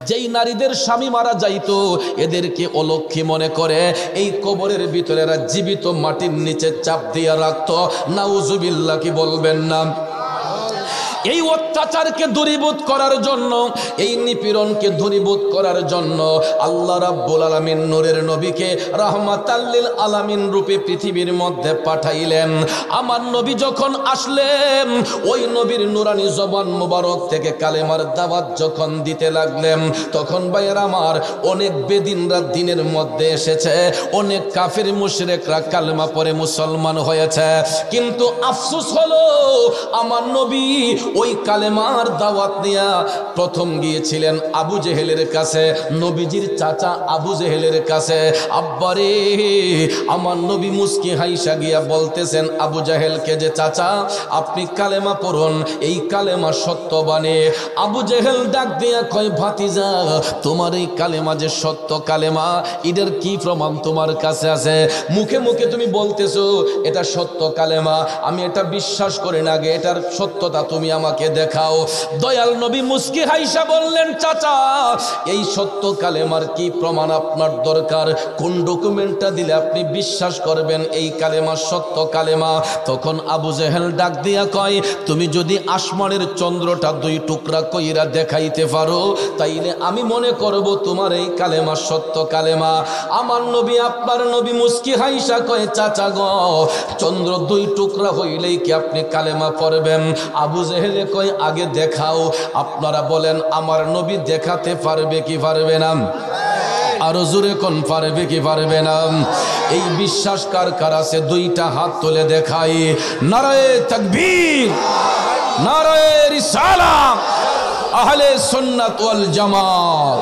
যেই নারীদের স্বামী মারা যাইতো এদেরকে অলক্ষী মনে করে এই কবরের ভিতরে এরা জীবিত মাটির নিচে চাপ দিয়ে রাখতো। নাউজুবিল্লাহ, কি বলবেন না? এই অত্যাচারকে দূরীভূত করার জন্য, এই নিপীড়নকে দূরীভূত করার জন্য আল্লাহ রাব্বুল আলামিন নূরের নবীকে রাহমাতাল লিল আলামিন রূপে পৃথিবীর মধ্যে পাঠাইলেন। আমার নবী যখন আসলেন, ওই নবীর নূরানি জবান মুবারক থেকে কালেমার দাওয়াত যখন দিতে লাগলেন, তখন ভাইয়ের আমার অনেক বেদিনরা দিনের মধ্যে এসেছে, অনেক কাফির মুশরিকরা কালেমা পড়ে মুসলমান হয়েছে। কিন্তু আফসোস হলো আমার নবী ওই কালেমার দাওয়াত নিয়ে প্রথম গিয়েছিলেন আবু জেহেলের কাছে, নবীজির চাচা আবু জেহেলের কাছে। আব্বারে, আমার নবী মুস্কি হাইসা গিয়া বলতেছেন আবু জেহেলকে যে চাচা আপনি কালেমা পড়ুন, এই কালেমা সত্যবাণী। আবু জেহেল ডাক দিয়া কয় ভাতিজা, তোমার এই কালেমা যে সত্য কালেমা, এটার কি প্রমাণ তোমার কাছে আছে? মুখে মুখে তুমি বলতেছো এটা সত্য কালেমা, আমি এটা বিশ্বাস করি না, আগে এটার সত্যতা তুমি আমাকে দেখাও। দয়াল নবী মুস্কি হাইসা বললেন চাচা, এই সত্য কালেমার কি প্রমাণ আপনার দরকার? কোন ডকুমেন্টটা দিলে আপনি বিশ্বাস করবেন এই কালেমা সত্য কালেমা? তখন আবু জেহেল ডাক দিয়া কয়, তুমি যদি আসমানের চন্দ্রটা দুই টুকরা কইরা দেখাইতে পারো তাইলে আমি মনে করব তোমার এই কালেমা সত্য কালেমা। আমার নবী, আপনার নবী মুস্কি হাইসা কয় চাচা গো, চন্দ্র দুই টুকরা হইলেই কি আপনি কালেমা পড়বেন? আবু জেহেলে কয় আগে দেখাও। আপনারা বলেন আমার নবী দেখাতে পারবে কি পারবে না? আরো জোরে কোন পারবে কি পারবে না? এই বিশ্বাস কার কার আছে? দুইটা হাত তুলে দেখাই। নারায়ে তাকবীর, নারায়ে রিসালাত, আহলে সুন্নাত ওয়াল জামাত।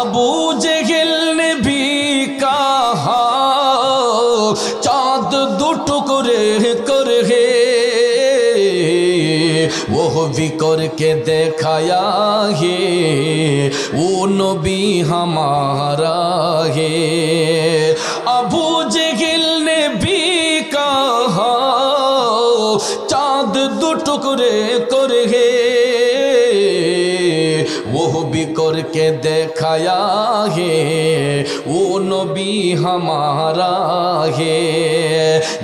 আবু জেহেল ने भी कहा चाँद दो टुकड़े कर है, वो भी करके दिखाया है, वो नबी हमारा है। अबू जहल ने भी कहा चाँद दो टुकड़े कर है, वो भी करके दिखाया है, वो नबी हमारा है,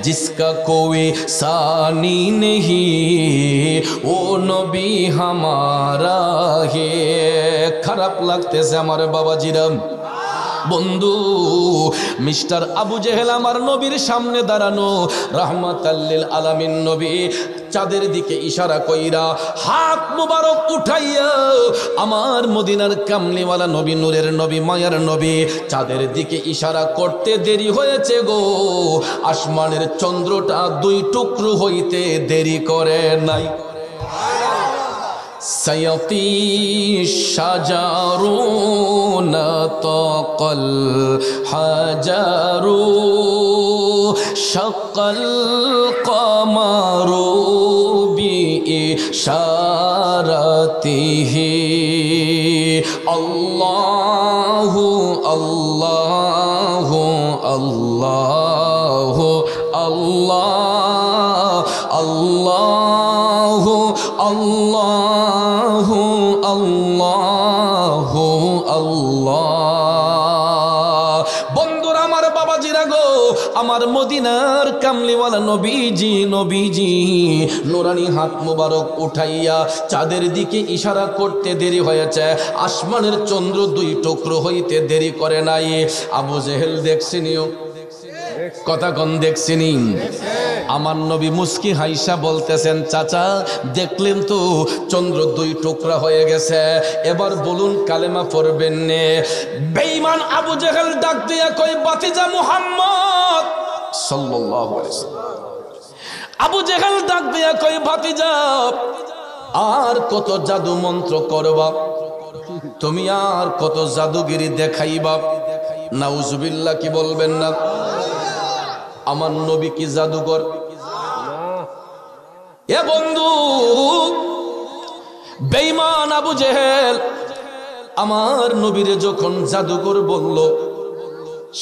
जिसका कोई सानी नहीं, वो नबी हमारा है। খারাপ লাগতেছে আমার বাবাজিরা। বন্ধু, মিস্টার আবু জেহেল আমার নবীর সামনে দাঁড়ানো, রাহমাতাল লিল আলামিন নবী চাঁদের দিকে ইশারা কইরা হাত মুবারক উঠাইয়া আমার মদিনার কামলিওয়ালা নবী, নূরের নবী, মায়ার নবী চাঁদের দিকে ইশারা করতে দেরি হয়েছে গো, আসমানের চন্দ্রটা দুই টুকরো হইতে দেরি করে নাই। سيطي الشجر نطق الحجر شق القمر بإشارته الله الله الله الله الله الله আল্লাহ আল্লাহ। বন্ধুরা আমার, বাবাজিরা গো, আমার মদিনার কামলিওয়ালা নবীজি, নবীজি নুরানি হাত মুবারক উঠাইয়া চাঁদের দিকে ইশারা করতে দেরি হয়েছে, আসমানের চন্দ্র দুই টুকরো হইতে দেরি করে নাই। আবু জেহেল দেখছিনিও, কথা কোন দেখছিনি? আমার নবী মুস্কি হাইসা বলতেছেন চাচা দেখলেন তো চন্দ্র দুই টুকরা হয়ে গেছে, এবার বলুন কালেমা পড়বেন নে? বেঈমান আবু জেহেল ডাক দিয়া কই বাতিজা মুহাম্মদ সাল্লাল্লাহু আলাইহি ওয়াসাল্লাম, আবু জেহেল ডাক দিয়া কই ভাতিজা আর কত জাদু মন্ত্র করবা তুমি, আর কত জাদুগিরি দেখাইবা? নাউজুবিল্লাহ, কি বলবেন না? আমার নবী কি জাদুকর? এ বন্ধু, বেঈমান আবু জেহেল আমার নবীরে যখন জাদুকর বলল,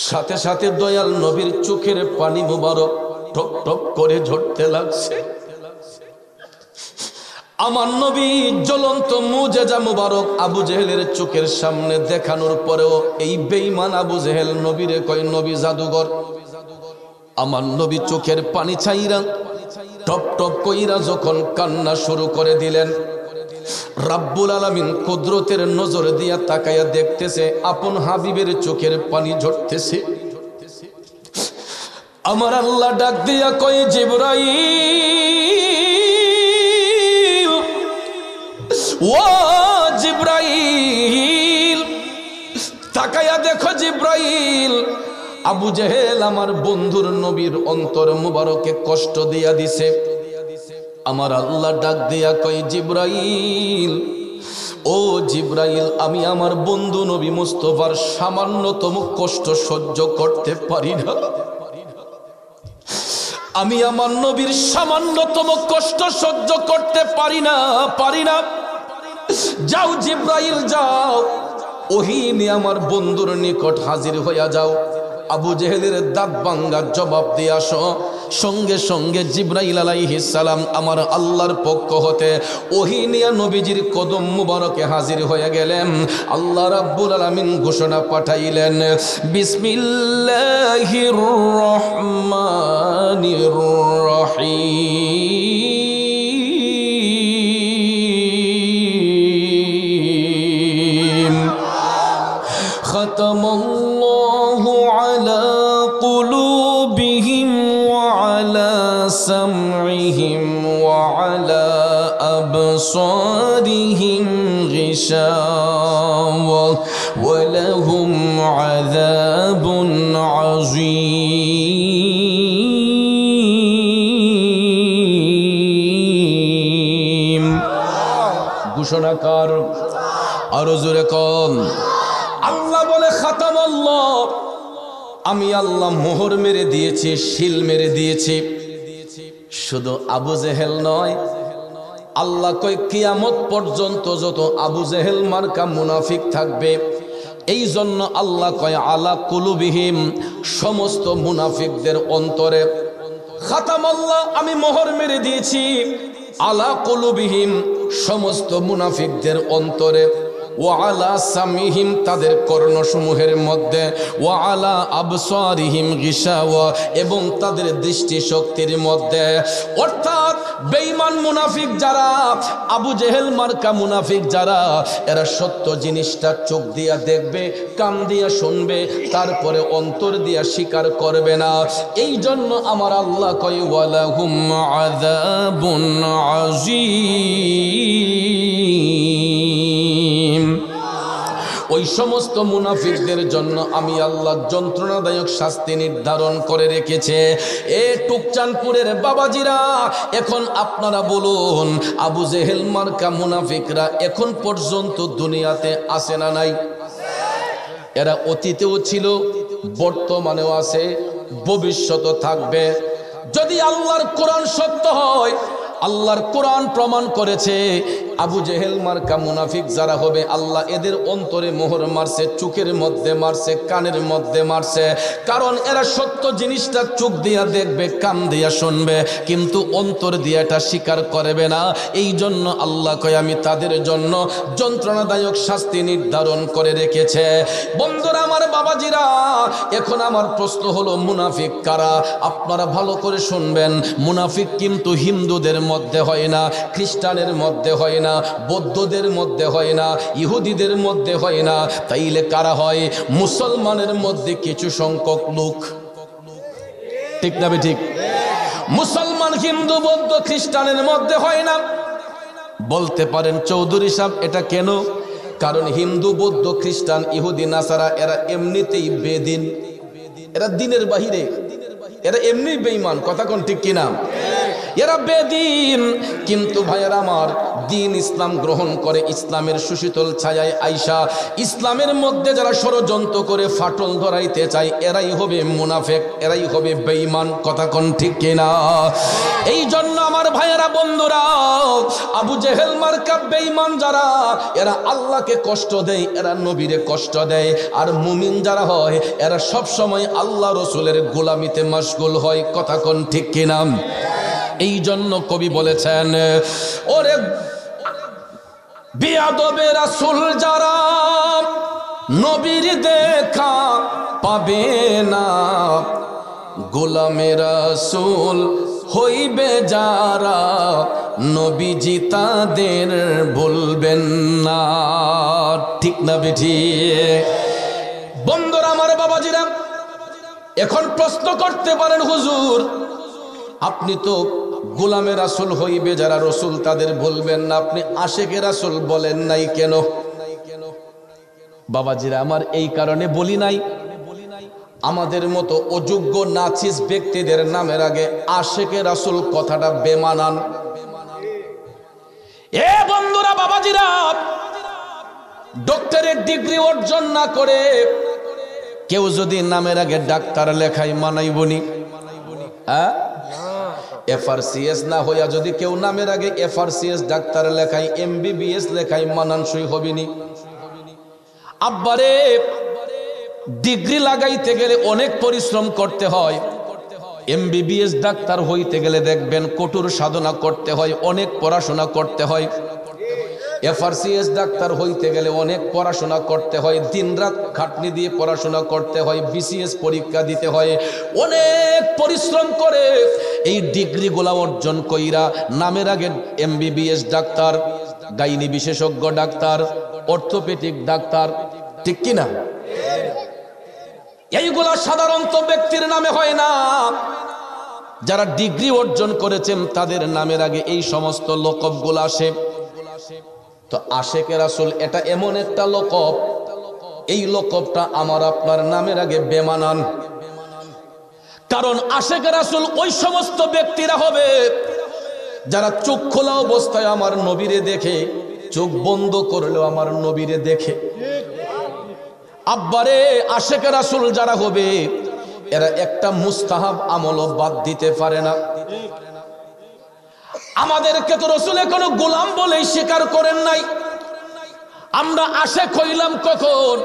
সাথে সাথে দয়াল নবীর চোখের পানি মুবারক টপ টপ করে ঝরতে লাগছে। আমার নবী জ্বলন্ত মুজেজা মুবারক আবু জেহেলের চোখের সামনে দেখানোর পরেও এই বেঈমান আবু জেহেল নবীরে কয় নবী জাদুঘর। আমার নবী চোখের পানি ছাইরা টপ টপ কইরা যখন কান্না শুরু করে দিলেন, রাব্বুল আলামিন কুদরতের নজর দিয়া তাকায়া দেখতেছে আপন হাবিবের চোখের পানি ঝরতেছে। আমার আল্লাহ ডাক দিয়া কয় জিবরাইল, ও জিবরাইল, তাকায়া দেখো জিবরাইল, আবু জেহেল আমার বন্ধুর নবীর অন্তর মুবারকে কষ্ট দিয়া দিছে। আমার আল্লাহ ডাক দিয়া কয় জিবরাইল, ও জিবরাইল, আমি আমার বন্ধু নবী মুস্তাফার সামান্যতম কষ্ট সহ্য করতে পারি না। আমি আমার নবীর সামান্যতম কষ্ট সহ্য করতে পারি না। যাও জিবরাইল যাও, ওহী নিয়ে আমার বন্ধুর নিকট হাজির হইয়া যাও। আবু জেহেলের দাঁত ভাঙ্গা জবাব দিয়ে আসো। সঙ্গে সঙ্গে জিবরাইল আলাইহিস সালাম আমার আল্লাহর পক্ষ হতে ওহী নিয়ে নবীজির কদম মুবারকে হাজির হয়ে গেলেন। আল্লাহ রাব্বুল আলামিন ঘোষণা পাঠাইলেন, বিসমিল্লাহির রহমানির রহিম, খাতামাল্লাহু আলা কুলুবিহিম ওয়া আলা সামইহিম ওয়া আলা আবসারিহিম গিশাওয়া ওয়া লাহুম আযাবুন আযীম। ঘোষণাকার আরো জোরে কম। আল্লাহ বলে খাতামাল্লাহ, আমি আল্লাহ মোহর মেরে দিয়েছি, শিল মেরে দিয়েছি। শুধু আবু জেহেল নয়, আল্লাহ কয় কিয়ামত পর্যন্ত যত আবু জেহেল মার্কা মুনাফিক থাকবে, এই জন্য আল্লাহ কয় আলা কুলুবিহিম, সমস্ত মুনাফিকদের অন্তরে খাতামাল্লাহ, আমি মোহর মেরে দিয়েছি আলা কুলুবিহিম, সমস্ত মুনাফিকদের অন্তরে, ওয়া আলা সামিহিম, তাদের কর্ণসমূহের মধ্যে, ওয়া আলা আবসারিহিম গিশাওয়া, এবং তাদের দৃষ্টি শক্তির মধ্যে। অর্থাৎ বেঈমান মুনাফিক যারা, আবু জেহেল মার্কা মুনাফিক যারা, এরা সত্য জিনিসটা চোখ দিয়া দেখবে, কান দিয়া শুনবে, তারপরে অন্তর দিয়া স্বীকার করবে না। এই জন্য আমার আল্লাহ কয় ওয়ালাহুম আযাবুন আযীম। ওই সমস্ত মুনাফিকদের জন্য আমি আল্লাহ যন্ত্রণাদায়ক শাস্তি নির্ধারণ করে রেখেছে। এ টুকচানপুরের বাবাজিরা, এখন আপনারা বলুন, আবু জেহেল মার্কা মুনাফিকরা এখন পর্যন্ত দুনিয়াতে আছে না নাই? এরা অতীতেও ছিল, বর্তমানেও আছে, ভবিষ্যতে থাকবে। যদি আল্লাহর কোরআন সত্য হয়, আল্লাহর কোরআন প্রমাণ করেছে আবু জেহেল মার্কা মুনাফিক যারা হবে, আল্লাহ এদের অন্তরে মোহর মারছে, চোখের মধ্যে মারছে, কানের মধ্যে মারছে। কারণ এরা সত্য জিনিসটা চোখ দিয়া দেখবে, কান দিয়া শুনবে, কিন্তু অন্তর দিয়া এটা স্বীকার করবে না। এই জন্য আল্লাহ কয় আমি তাদের জন্য যন্ত্রণাদায়ক শাস্তি নির্ধারণ করে রেখেছে। বন্ধুরা আমার, বাবাজিরা, এখন আমার প্রশ্ন হলো মুনাফিক কারা? আপনারা ভালো করে শুনবেন। মুনাফিক কিন্তু হিন্দুদের মধ্যে হয় না, খ্রিস্টানের মধ্যে হয় না, বৌদ্ধদের মধ্যে হয় না, ইহুদিদের মধ্যে হয় না। তাইলে কারা হয়? মুসলমানের মধ্যে কিছু সংখ্যক লোক। ঠিক না ঠিক? মুসলমান, হিন্দু, বৌদ্ধ, খ্রিস্টানের মধ্যে হয় না। বলতে পারেন চৌধুরী সাহেব এটা কেন? কারণ হিন্দু, বৌদ্ধ, খ্রিস্টান, ইহুদি, নাসারা এরা এমনিতেই বেদিন, এরা দিনের বাহিরে, এরা এমনি বেঈমান। কথা কোন ঠিক কিনা? এরা বেদিন। কিন্তু ভাইয়েরা আমার, দিন ইসলাম গ্রহণ করে ইসলামের সুশীতল ছায়ায় আইসা ইসলামের মধ্যে যারা ষড়যন্ত্র করে ফাটল ধরাইতে চায়, এরাই হবে মুনাফিক, এরাই হবে বেঈমান। কথা কোন ঠিক কিনা? এই জন্য আমার ভাইয়েরা, বন্ধুরা, আবু জেহেল মার্কা বেঈমান যারা, এরা আল্লাহকে কষ্ট দেয়, এরা নবীরে কষ্ট দেয়। আর মুমিন যারা হয়, এরা সব সময় আল্লাহ রসুলের গোলামিতে মশগুল হয়। কথা কোন ঠিক কিনা? এই জন্য কবি বলেছেন, ওরে বিয়াদবে রাসূল যারা নবীর দেখা পাবে না, গোলামে রাসূল হইবে যারা নবীজি তাদের বলবেন না। ঠিক না বেঠিক? বন্ধুরা আমার, বাবাজিরা, এখন প্রশ্ন করতে পারেন, হুজুর আপনি তো গোলামে রাসূল হইবে যারা রাসূল তাদের বলবেন না, আপনি আশিকে রাসূল বলেন নাই কেন? বাবাজিরা আমার, এই কারণে বলি নাই, আমাদের মতো অযোগ্য নাচিস ব্যক্তিদের নামের আগে আশিকে রাসূল কথাটা বেমানান। এ বন্ধুরা, বাবাজিরা, ডক্টরের ডিগ্রি অর্জন না করে কেউ যদি নামের আগে ডাক্তার লেখায় মানাইবনি? হ্যাঁ, এফআরসিএস না হইয়া যদি কেউ নামের আগে এফআরসিএস ডাক্তার লেখায়, এমবিবিএস লেখায় মানানসই হবিনি? আব্বারে, ডিগ্রি লাগাইতে গেলে অনেক পরিশ্রম করতে হয়, এমবিবিএস ডাক্তার হইতে গেলে দেখবেন কঠোর সাধনা করতে হয়, অনেক পড়াশোনা করতে হয়। এফআরসিএস ডাক্তার হইতে গেলে অনেক পড়াশোনা করতে হয়, দিনরাত খাটনি দিয়ে পড়াশোনা করতে হয়, বিসিএস পরীক্ষা দিতে হয়, অনেক পরিশ্রম করে এই ডিগ্রিগুলা অর্জন কইরা নামের আগে এমবিবিএস ডাক্তার, গাইনি বিশেষজ্ঞ ডাক্তার, অর্থোপেডিক ডাক্তার, ঠিক কিনা? এইগুলা সাধারণত ব্যক্তির নামে হয় না, যারা ডিগ্রি অর্জন করেছেন তাদের নামের আগে এই সমস্ত লকবগুলো আসে। তো আশিকে রাসূল এটা এমন একটা লকব, এই লকবটা আমার আপনার নামের আগে বেমানান। কারণ আশিকে রাসূল ওই সমস্ত ব্যক্তিরা হবে যারা চোখ খোলা অবস্থায় আমার নবীরে দেখে, চোখ বন্ধ করলেও আমার নবীরে দেখে। আব্বারে, আশিকে রাসূল যারা হবে এরা একটা মুস্তাহাব আমলও বাদ দিতে পারে না। আমাদেরকে তো রাসূলে কোনো গোলাম বলেই স্বীকার করেন নাই। আমরা আশিক হইলাম কখন?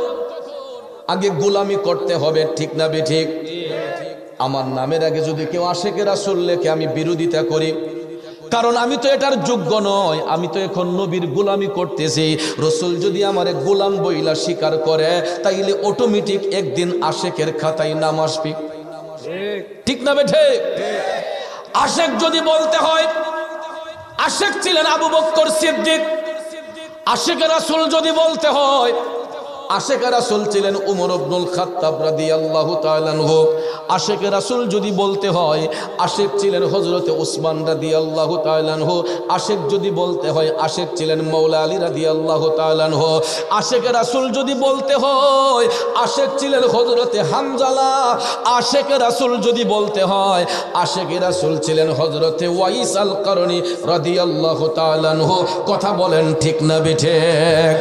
আগে গোলামি করতে হবে, ঠিক না বেঠিক? আমার নামের আগে যদি কেউ আশিকে রাসূল লেখে আমি বিরোধিতা করি, কারণ আমি তো এটার যোগ্য নয়, আমি তো এখন নবীর গোলামি করতেছি। রাসূল যদি আমারে গোলাম বইলা স্বীকার করে তাইলে অটোমেটিক একদিন আশিকের খাতায় নাম আসবে, ঠিক না বেঠিক? আশিক যদি বলতে হয়, আশিক ছিলেন আবু বকর সিদ্দিক। আশিকে রাসূল যদি বলতে হয়, আশিকে রাসূল ছিলেন উমর ইবনুল খাত্তাব রাদিয়াল্লাহু তাআলা আনহু। আশিকে রাসূল যদি বলতে হয়, আশিক ছিলেন হযরতে উসমান রাদিয়াল্লাহু তাআলা আনহু। আশিক যদি বলতে হয়, আশিক ছিলেন মাওলা আলী রাদিয়াল্লাহু তাআলা আনহু। আশিকে রাসূল যদি বলতে হয়, আশিক ছিলেন হযরতে হামজালা। আশিকে রাসূল যদি বলতে হয়, আশিকে রাসূল ছিলেন হযরতে ওয়াইস আল কারনী রাদিয়াল্লাহু তাআলা আনহু। কথা বলেন ঠিক না বেঠিক?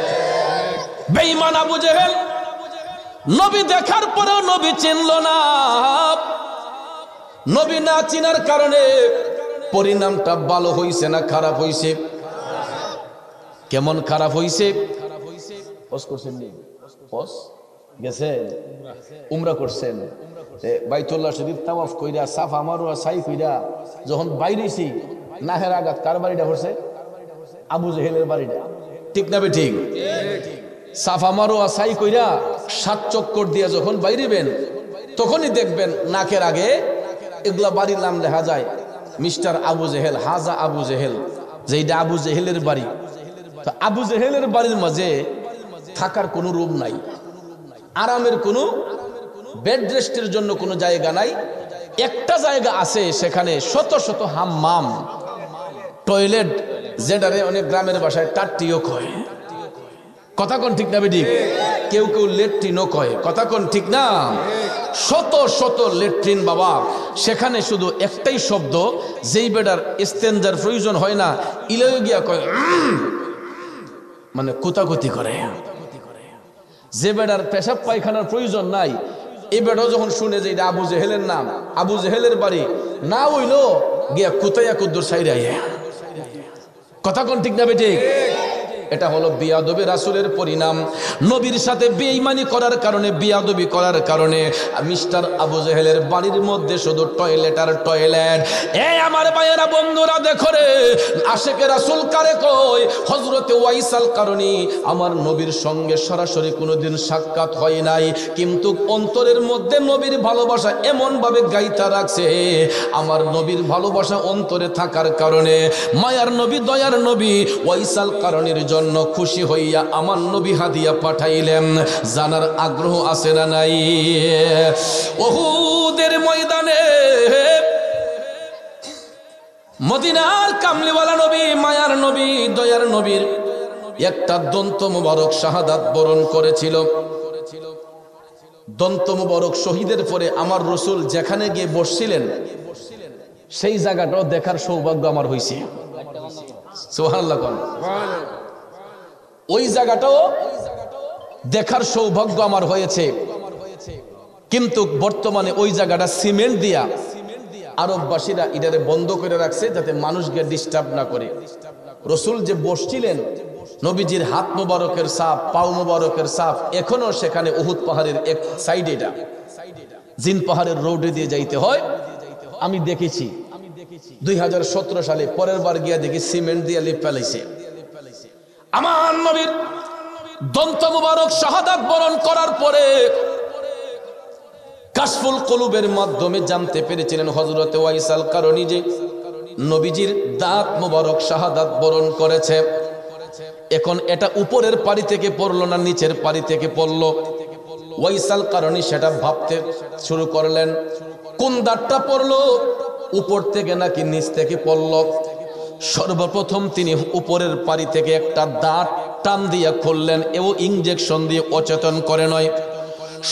বেঈমান আবু জেহেল নবী দেখার পরেও নবী চিনল না। নবী না চিনার কারণে পরিণামটা ভালো হইছে না খারাপ হইছে? কেমন খারাপ হইছে? গেছেন, উমরা করছেন, বাইতুল্লাহ শরীফ তাওয়াফ কইরা সাফা মারওয়া সাই কইরা যখন বাইরেছি, নাহের আঘাত কার বাড়িটা করছে? আবু জেহেলের বাড়িটা, ঠিক না বেঠিক? সাফা মারওয়া সাই কইরা 7 চক্কর দিয়ে যখন বাইরিবেন তখনই দেখবেন নাকের আগে এগুলা বাড়ির নাম লেখা যায়, মিস্টার আবু জেহেল, হাজা আবু জেহেল, যেটা আবু জেহেলের বাড়ি। তো আবু জেহেলের বাড়ির মাঝে থাকার কোনো রুম নাই, আরামের কোনো বেড রেস্টের জন্য কোনো জায়গা নাই। একটা জায়গা আছে, সেখানে শত শত হাম্মাম, টয়লেট, যেটারে অনেক গ্রামের ভাষায় টাট্টিও কয়। কথা কোন ঠিক না বেটি? কেউ কেউ লেট্রিনও কয়। কথা কোন ঠিক না? শত শত লেট্রিন বাবা, সেখানে শুধু একটাই শব্দ, যেই বেটার ইস্তেঞ্জার প্রয়োজন হয় না, ইলেও গিয়া কয়, মানে কুতাকুতি করে। যে বেটার পেশাব পায়খানার প্রয়োজন নাই, এই বেটা যখন শুনে যে এটা আবু জেহেলের নাম, আবু জেহেলের বাড়ি, না হইলো গিয়া কুতাইয়া কুদ্দুর সাইরা। কথা কোন ঠিক না বেটি? এটা হলো বিয়াদবি রাসূলের পরিণাম। নবীর সাথে বেঈমানি করার কারণে, বিয়াদবি করার কারণে মিস্টার আবু জেহেলের বাড়ির মধ্যে শুধু টয়লেট আর টয়লেট। এই আমার ভাইয়েরা বন্ধুরা দেখো রে, আশেকে রাসূল কারে কয়? হযরতে ওয়াইসাল কারণী আমার নবীর সঙ্গে সরাসরি কোনোদিন সাক্ষাৎ হয় নাই, কিন্তু অন্তরের মধ্যে নবীর ভালোবাসা এমন ভাবে গাইতা রাখছে। আমার নবীর ভালোবাসা অন্তরে থাকার কারণে মায়ার নবী, দয়ার নবী ওয়াইসাল কারণীর জন্য খুশি হইয়া আমার নবী হাদিয়া পাঠাইলেন। জানার আগ্রহ আছে না নাই? উহুদের ময়দানে মদিনার কামলিওয়ালা নবী, মায়ার নবী, দয়ার নবীর একটা দন্ত মুবারক শাহাদাত বরণ করেছিল। দন্ত মুবারক শহীদের পরে আমার রাসূল যেখানে গিয়ে বসছিলেন সেই জায়গাটাও দেখার সৌভাগ্য আমার হয়েছে। সুবহানাল্লাহ। ওই জায়গাটাও দেখার সৌভাগ্য আমার হয়েছে, কিন্তু বর্তমানে ওই জায়গাটা সিমেন্ট দিয়া আরববাসীরা এটারে বন্ধ করে রাখছে যাতে মানুষকে ডিস্টার্ব না করে। রাসূল যে বসছিলেন, নবীজির হাত মোবারকের ছাপ, পাও মোবারকের ছাপ এখনো সেখানে উহুদ পাহাড়ের এক সাইডে, এটা জিন পাহাড়ের রোডে দিয়ে যাইতে হয়। আমি দেখেছি 2017 সালে, পরের বার গিয়া দেখি সিমেন্ট দিয়ে লিপ ফেলাইছে। আমার নবীর দন্ত মুবারক শাহাদাত বরণ করার পরে কাশফুল কুলুবের মাধ্যমে জানতে পেরেছিলেন হযরতে ওয়াইসাল কারণী যে নবীজির দাঁত মুবারক শাহাদাত বরণ করেছে। এখন এটা উপরের পাড়ি থেকে পড়লো না নিচের পাড়ি থেকে পড়লো? ওয়াইসাল কারণী সেটা ভাবতে শুরু করলেন, কোন দাঁতটা পড়লো, উপর থেকে নাকি নিচ থেকে পড়লো। সর্বপ্রথম তিনি উপরের পাড়ি থেকে একটা দাঁত টান দিয়া খুললেন, এও ইনজেকশন দিয়ে অচেতন করে নয়,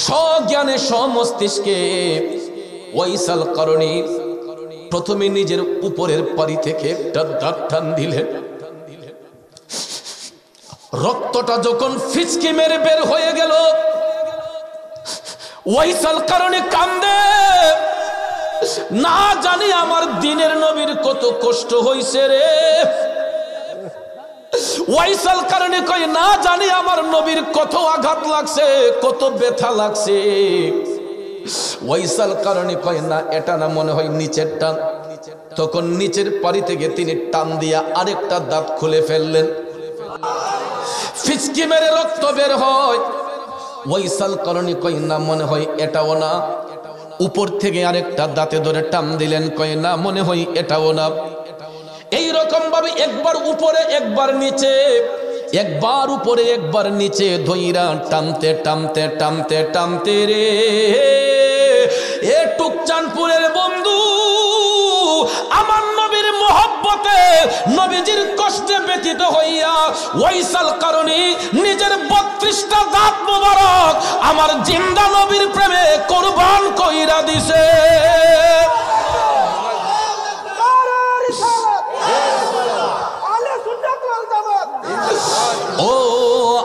স্বজ্ঞানে স্বমস্তিষ্কে ওয়াইসাল কারণী প্রথমে নিজের উপরের পাড়ি থেকে একটা দাঁত টান দিলেন। রক্তটা যখন ফিচকি মেরে বের হয়ে গেল, ওয়াইসাল কারণী কান্দে, না জানি আমার দিনের নবীর কত কষ্ট হইছে রে। ওয়াইসাল কারণী কই, না জানি আমার নবীর কত আঘাত লাগছে, কত ব্যথা লাগছে। ওয়াইসাল কারণী কই, না এটা না, মনে হয় নিচের টান। তখন নিচের পাড়ি থেকে তিনি টান দিয়া আরেকটা দাঁত খুলে ফেললেন, ফিচকি মেরে রক্ত বের হয়। ওয়াইসাল কারণী কই, না মনে হয় এটাও না। উপর থেকে আরেকটা দাঁতে ধরে টান দিলেন, কয় না মনে হয় এটাও না। এই রকম ভাবে একবার উপরে একবার নিচে, একবার উপরে একবার নিচে ধইরা টানতে টানতে টানতে টানতে রে এ টুকচানপুরের বন্ধু আমার নবীর মহব্বতে, নবীজির কষ্টে ব্যথিত হইয়া ওয়াইসাল কারণী নিজের 32টা দাঁত মোবারক আমার জিন্দা নবীর প্রেমে কুরবান কইরা দিছে। ओ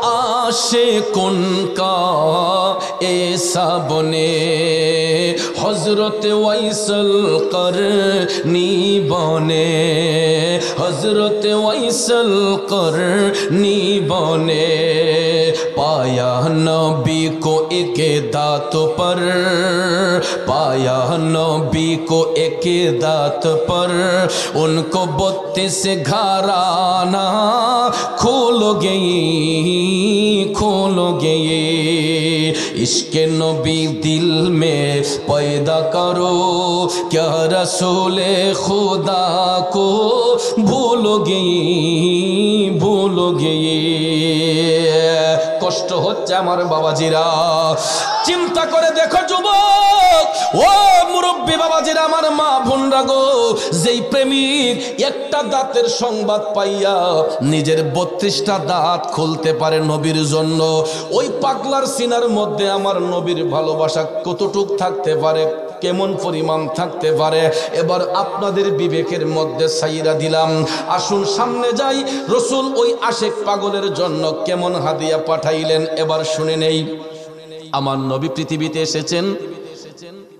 आशिकुन का ऐसा बने हजरत वैसल करनी बने, हजरत वैसल करनी बने। पाया नबी को एक दात पर, पाया नबी को एक दात पर, उनको 32 घराना खोलोगे खोलोगे। इश्क नबी दिल में पैदा करो, क्या रसूल खुदा को भूलोगे भूलोगे। কষ্ট হচ্ছে আমার বাবাজিরা, চিন্তা করে দেখো যুবক, ও মুরব্বী বাবাজিরা, আমার মা বোনরা গো, যেই প্রেমিক একটা দাঁতের সংবাদ পাইয়া নিজের 32টা দাঁত খুলতে পারে নবীর জন্য, ওই পাগলার সিনার মধ্যে আমার নবীর ভালোবাসা কতটুক থাকতে পারে, কেমন পরিমাণ থাকতে পারে। এবার আপনাদের বিবেকের মধ্যে ছাইরা দিলাম, আসুন সামনে যাই। রসুল ওই আশেক পাগলের জন্য কেমন হাদিয়া পাঠাইলেন এবার শুনে নেই। আমার নবী পৃথিবীতে এসেছেন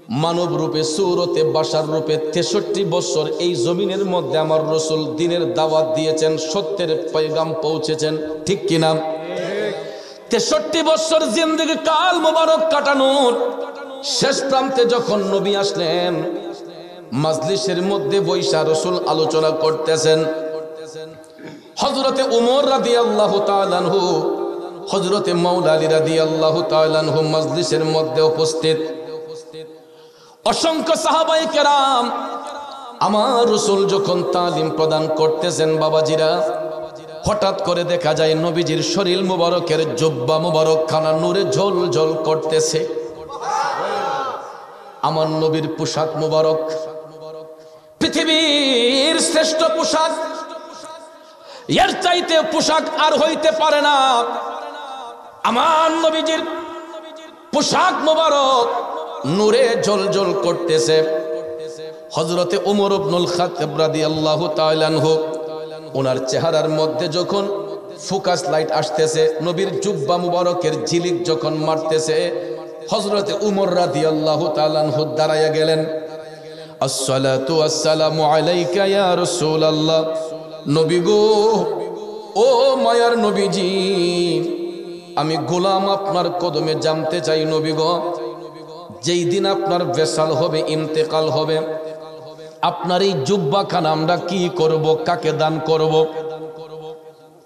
মানব রূপে সূরতে বাশার রূপে 63 বছর এই জমিনের মধ্যে আমার রাসূল দ্বীনের দাওয়াত দিয়েছেন, সত্যের পয়গাম পৌঁছেছেন, ঠিক কি না? 63 বছর জিন্দেগি কাল মোবারক কাটানোর শেষ প্রান্তে যখন নবী আসলেন, মাজলিসের মধ্যে বৈশা রাসূল আলোচনা করতেছেন। হযরতে ওমর রাদিয়াল্লাহু তাআলা আনহু, হযরতে মাওলা আলী রাদিয়াল্লাহু তাআলা আনহু মাজলিসের মধ্যে উপস্থিত। অসংখ্য সাহাবায়ে কেরাম আমার রাসূল যখন তালিম প্রদান করতেছেন বাবাজিরা, হঠাৎ করে দেখা যায় নবীজির শরীর মুবারকের জুব্বা মুবারক খানা নূরে ঝলঝল করতেছে। আমার নবীর পোশাক মুবারক পৃথিবীর শ্রেষ্ঠ পোশাক, এর চাইতে পোশাক আর হইতে পারে না। আমার নবীজির পোশাক মুবারক নূরে ঝলঝল করতেছে। হযরতে ওমর ইবনুল খাত্তাব রাদিয়াল্লাহু তাআলা আনহু, ওনার চেহারার মধ্যে যখন ফোকাস লাইট আসতেছে, নবীর জুব্বা মুবারকের ঝিলিক যখন মারতেছে, হযরতে ওমর রাদিয়াল্লাহু তাআলা আনহু দাঁড়ায়া গেলেন। আসসালাতু আসসালামু আলাইকা ইয়া রাসূলুল্লাহ। নবী গো, ও মায়ার নবীজি, আমি গোলাম আপনার কদমে জানতে চাই নবী গো, যেই দিন আপনার বেসাল হবে, ইন্তেকাল হবে, আপনার এই জুব্বাখানা আমরা কি করব, কাকে দান করব?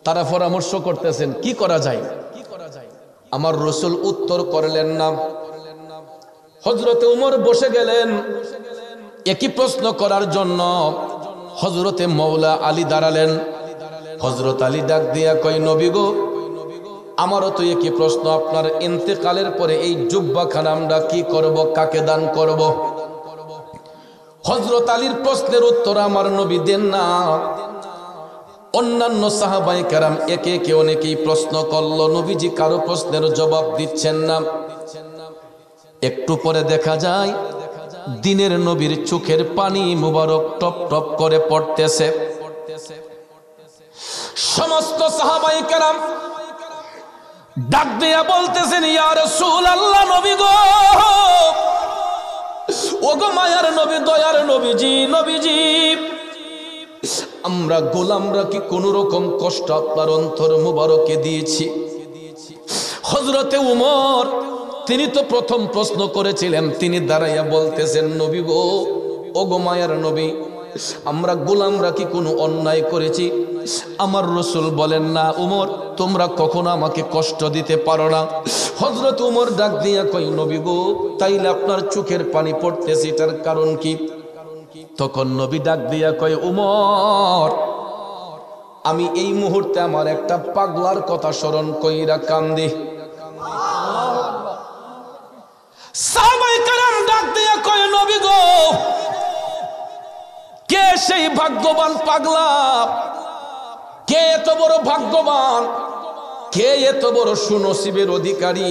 তারা পরামর্শ করতেছেন কি করা যায়। আমার রাসূল উত্তর করলেন না। হযরতে ওমর বসে গেলেন একই প্রশ্ন করার জন্য। হযরতে মাওলা আলী দাঁড়ালেন। হযরত আলী ডাক দিয়া কয়, নবী গো, আমারও তো একই প্রশ্ন, আপনার ইন্তেকালের পরে এই জুব্বাখানা আমরা কি করব, কাকে দান করব? হযরত আলীর প্রশ্নের উত্তর আমার নবী দেন না। অন্যান্য সাহাবায়ে কেরাম একে একে অনেকেই প্রশ্ন করলো, নবীজি কারো প্রশ্নের জবাব দিচ্ছেন না। একটু পরে দেখা যায় দিনের নবীর চোখের পানি মুবারক টপ টপ করে পড়তেছে। সমস্ত সাহাবায়ে কেরাম ডাক দিয়া বলতেছেন, ইয়া রাসূলুল্লাহ, নবী গো, ওগো মায়ার নবী, দয়ার নবীজি, নবীজি, আমরা গোলামরা কি কোন রকম কষ্ট আপনার অন্তর মুবারকে দিয়েছি? হযরতে ওমর তিনি তো প্রথম প্রশ্ন করেছিলেন, তিনি দাঁড়াইয়া বলতেছেন, নবী গো, ওগো মায়ার নবী, আমরা গোলামরা কি কোনো অন্যায় করেছি? আমার রাসূল বলেন, না ওমর, তোমরা কখনো আমাকে কষ্ট দিতে পারো না। হযরত ওমর ডাক দিয়া কই, নবী গো, তাইলে আপনার চোখের পানি পড়তেছে, এটার কারণ কি? তখন নবী ডাক দিয়া কয়, ওমর, আমি এই মুহূর্তে আমার একটা পাগলার কথা স্মরণ কইরা কান্দি। সাহাবায়ে কেরাম ডাক দিয়া কয়, নবী গো, কে সেই ভাগ্যবান পাগলা? কে এত বড় ভাগ্যবান? কে এত বড় সুনসিবের অধিকারী,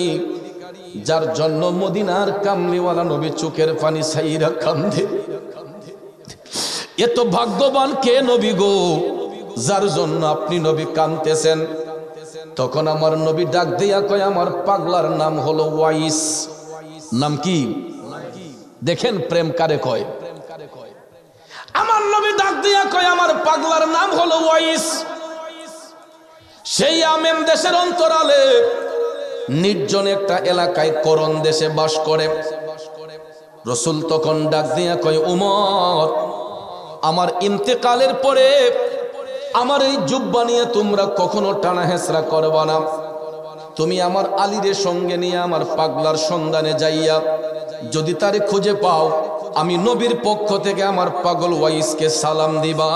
যার জন্য মদিনার কামলিওয়ালা নবী চোখের পানি ছাইরা কান্দে? এত ভাগ্যবান কে নবী গো, যার জন্য আপনি নবী কাঁদতেছেন? তখন আমার নবী ডাক দিয়া কয়, আমার পাগলার নাম হলো ওয়াইস। নাম কি? দেখেন প্রেম কারে কয়। আমার নবী ডাক দিয়া কয়, আমার পাগলার নাম হলো ওয়াইস। সেই আমেন দেশের অন্তরালে নির্জন একটা এলাকায় করণ দেশে বাস করে। রাসূল তখন ডাক দিয়া কয়, উমর, আমার ইন্তেকালের পরে আমার এই জুব্বা নিয়ে তোমরা কখনো টানা হেঁচড়া করবা না। তুমি আমার আলীর সঙ্গে নিয়ে আমার পাগলার সন্ধানে যাইয়া যদি তারে খুঁজে পাও, আমি নবীর পক্ষ থেকে আমার পাগল ওয়াইসকে সালাম দিবা,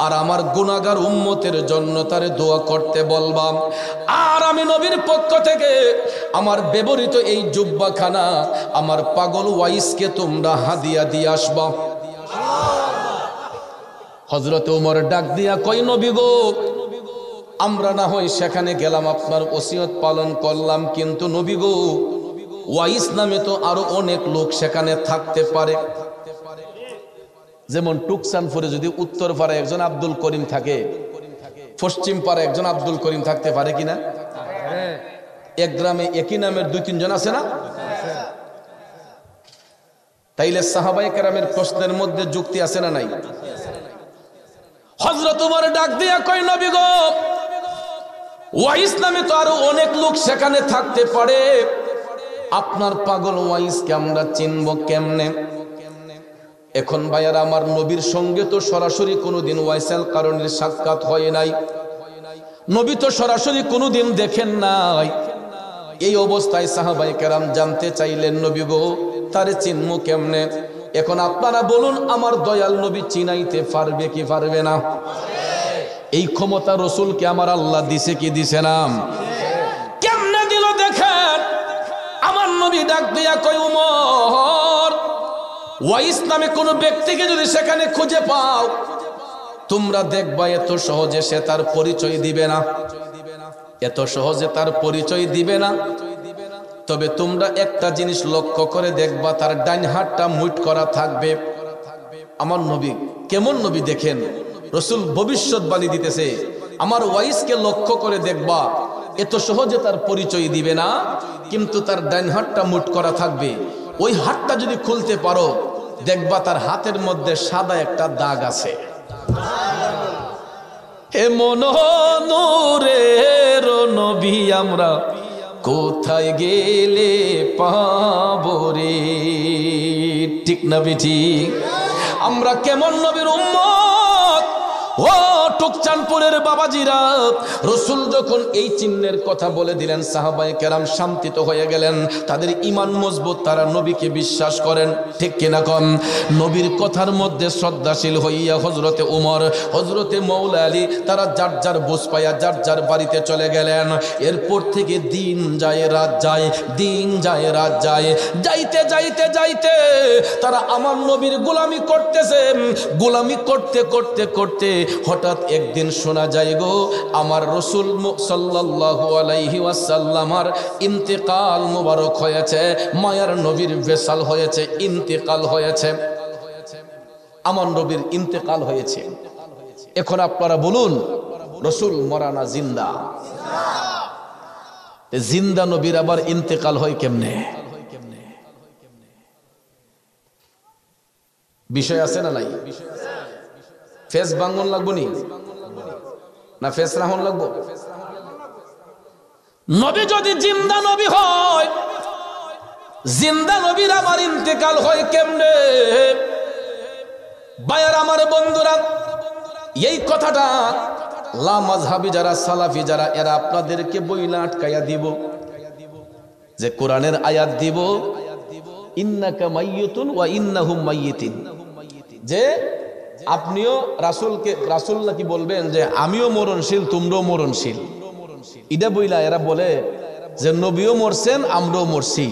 আর আমার গুনাহগার উম্মতের জন্য তারে দোয়া করতে বলবা। আর আমি নবীর পক্ষ থেকে আমার ব্যবহৃত এই জুব্বাখানা আমার পাগল ওয়াইসকে তোমরা হাদিয়া দিয়ে আসবা। হযরত ওমর ডাক দিয়া কয়, নবী গো, আমরা না হয় সেখানে গেলাম, আপনার ওসিয়ত পালন করলাম, কিন্তু নবী গো, ওয়াইস নামে তো আরো অনেক লোক সেখানে থাকতে পারে। যেমন টুকসানপুরে যদি উত্তর পাড়ায় একজন আব্দুল করিম থাকে, পশ্চিম পাড়ায় একজন আব্দুল করিম থাকতে পারে কিনা? এক গ্রামে একই নামের 2-3 জন আছে না? তাইলে সাহাবায়ে কেরামের প্রশ্নের মধ্যে যুক্তি আছে না নাই? হযরত ওমর ডাক দিয়া কয়, নবী গো, ওয়াইস নামে তো আরো অনেক লোক সেখানে থাকতে পারে, আপনার পাগল ওয়াইসকে আমরা চিনব কেমনে? এখন ভাইয়ার আমার, নবীর সঙ্গে তো সরাসরি কোনোদিন ওয়াইসাল কারণের সাক্ষাৎ হয় নাই, নবী তো সরাসরি কোনোদিন দেখেন নাই। এই অবস্থায় সাহাবায়ে কেরাম জানতে চাইলেন, নবী গো, তারে চিনব কেমনে? এখন আপনারা বলুন, আমার দয়াল নবী চিনাইতে পারবে কি পারবে না? এই ক্ষমতা রাসূলকে আমার আল্লাহ দিছে কি দিছে না? কেমনে দিল দেখেন। আমার নবী ডাক দিয়া কয়, ওমর, ওয়াইস নামে কোন ব্যক্তিকে যদি সেখানে খুঁজে পাও, তোমরা দেখবা এত সহজে সে তার পরিচয় দিবে না, এত সহজে তার পরিচয় দিবে না। তবে তোমরা একটা জিনিস লক্ষ্য করে দেখবা, তার ডাইন হাতটা মুঠ করা থাকবে। আমার নবী কেমন নবী দেখেন, রাসূল ভবিষ্যৎবাণী দিতেছে, আমার ওয়াইসকে লক্ষ্য করে দেখবা, এত সহজে তার পরিচয় দিবে না, কিন্তু তার ডাইন হাতটা মুঠ করা থাকবে। ওই হাতটা যদি খুলতে পারো, দেখবা তার হাতের মধ্যে সাদা একটা দাগ আছে। হে মনোনূরের নবী, আমরা কোথায় গেলে পাবো রে? ঠিক না ঠিক? আমরা কেমন নবীর উম্মত? ও টুকচানপুরের বাবাজিরা, রাসূল যখন এই চিহ্নের কথা বলে দিলেন, সাহাবায়ে কেরাম শান্তিত হয়ে গেলেন, তাদের ঈমান মজবুত, তারা নবীকে বিশ্বাস করেন। ঠিক কিনা কম? নবীর কথার মধ্যে শ্রদ্ধাশীল হইয়া হযরতে ওমর, হযরতে মাওলা আলী, তারা যার যার বুঝ পাইয়া যার যার বাড়িতে চলে গেলেন। এরপর থেকে দিন যায় রাত যায়, দিন যায় রাত যায়, যাইতে যাইতে যাইতে তারা আমার নবীর গোলামি করতেছে। গোলামি করতে করতে করতে হঠাৎ একদিন শোনা যায় গো, আমার রাসূল সাল্লাল্লাহু আলাইহি ওয়াসাল্লামের ইন্তেকাল মুবারক হয়েছে, মায়ার নবীর বেসাল হয়েছে, ইন্তেকাল হয়েছে, আমার নবীর ইন্তেকাল হয়েছে। এখন আপনারা বলুন, রাসূল মরা না জিন্দা? জিন্দা নবীর আবার ইন্তেকাল হয় কেমনে? বিষয় আছে না নাই? ফেস বাঙ্গন লাগবো নি না ফেস রাহন লাগবো? নবী যদি জিন্দা নবী হয়, জিন্দা নবীর আবার ইন্তেকাল হয় কেমনে? ভাইয়ার আমার বন্ধুরা, এই কথাটা লা মাযহাবি যারা, সালাফি যারা, এরা আপনাদেরকে বইলা আটকাইয়া দিব, যে কোরআনের আয়াত দিব, ইন্নাকা মাইয়িতুন ওয়া ইন্নাহুম মাইয়িতিন, যে আপনিও রাসূলকে, রাসূল নাকি বলবেন যে আমিও মরণশীল, তোমরাও মরণশীল। এটা বইলা এরা বলে যে নবীও মরছেন, আমরাও মরছি,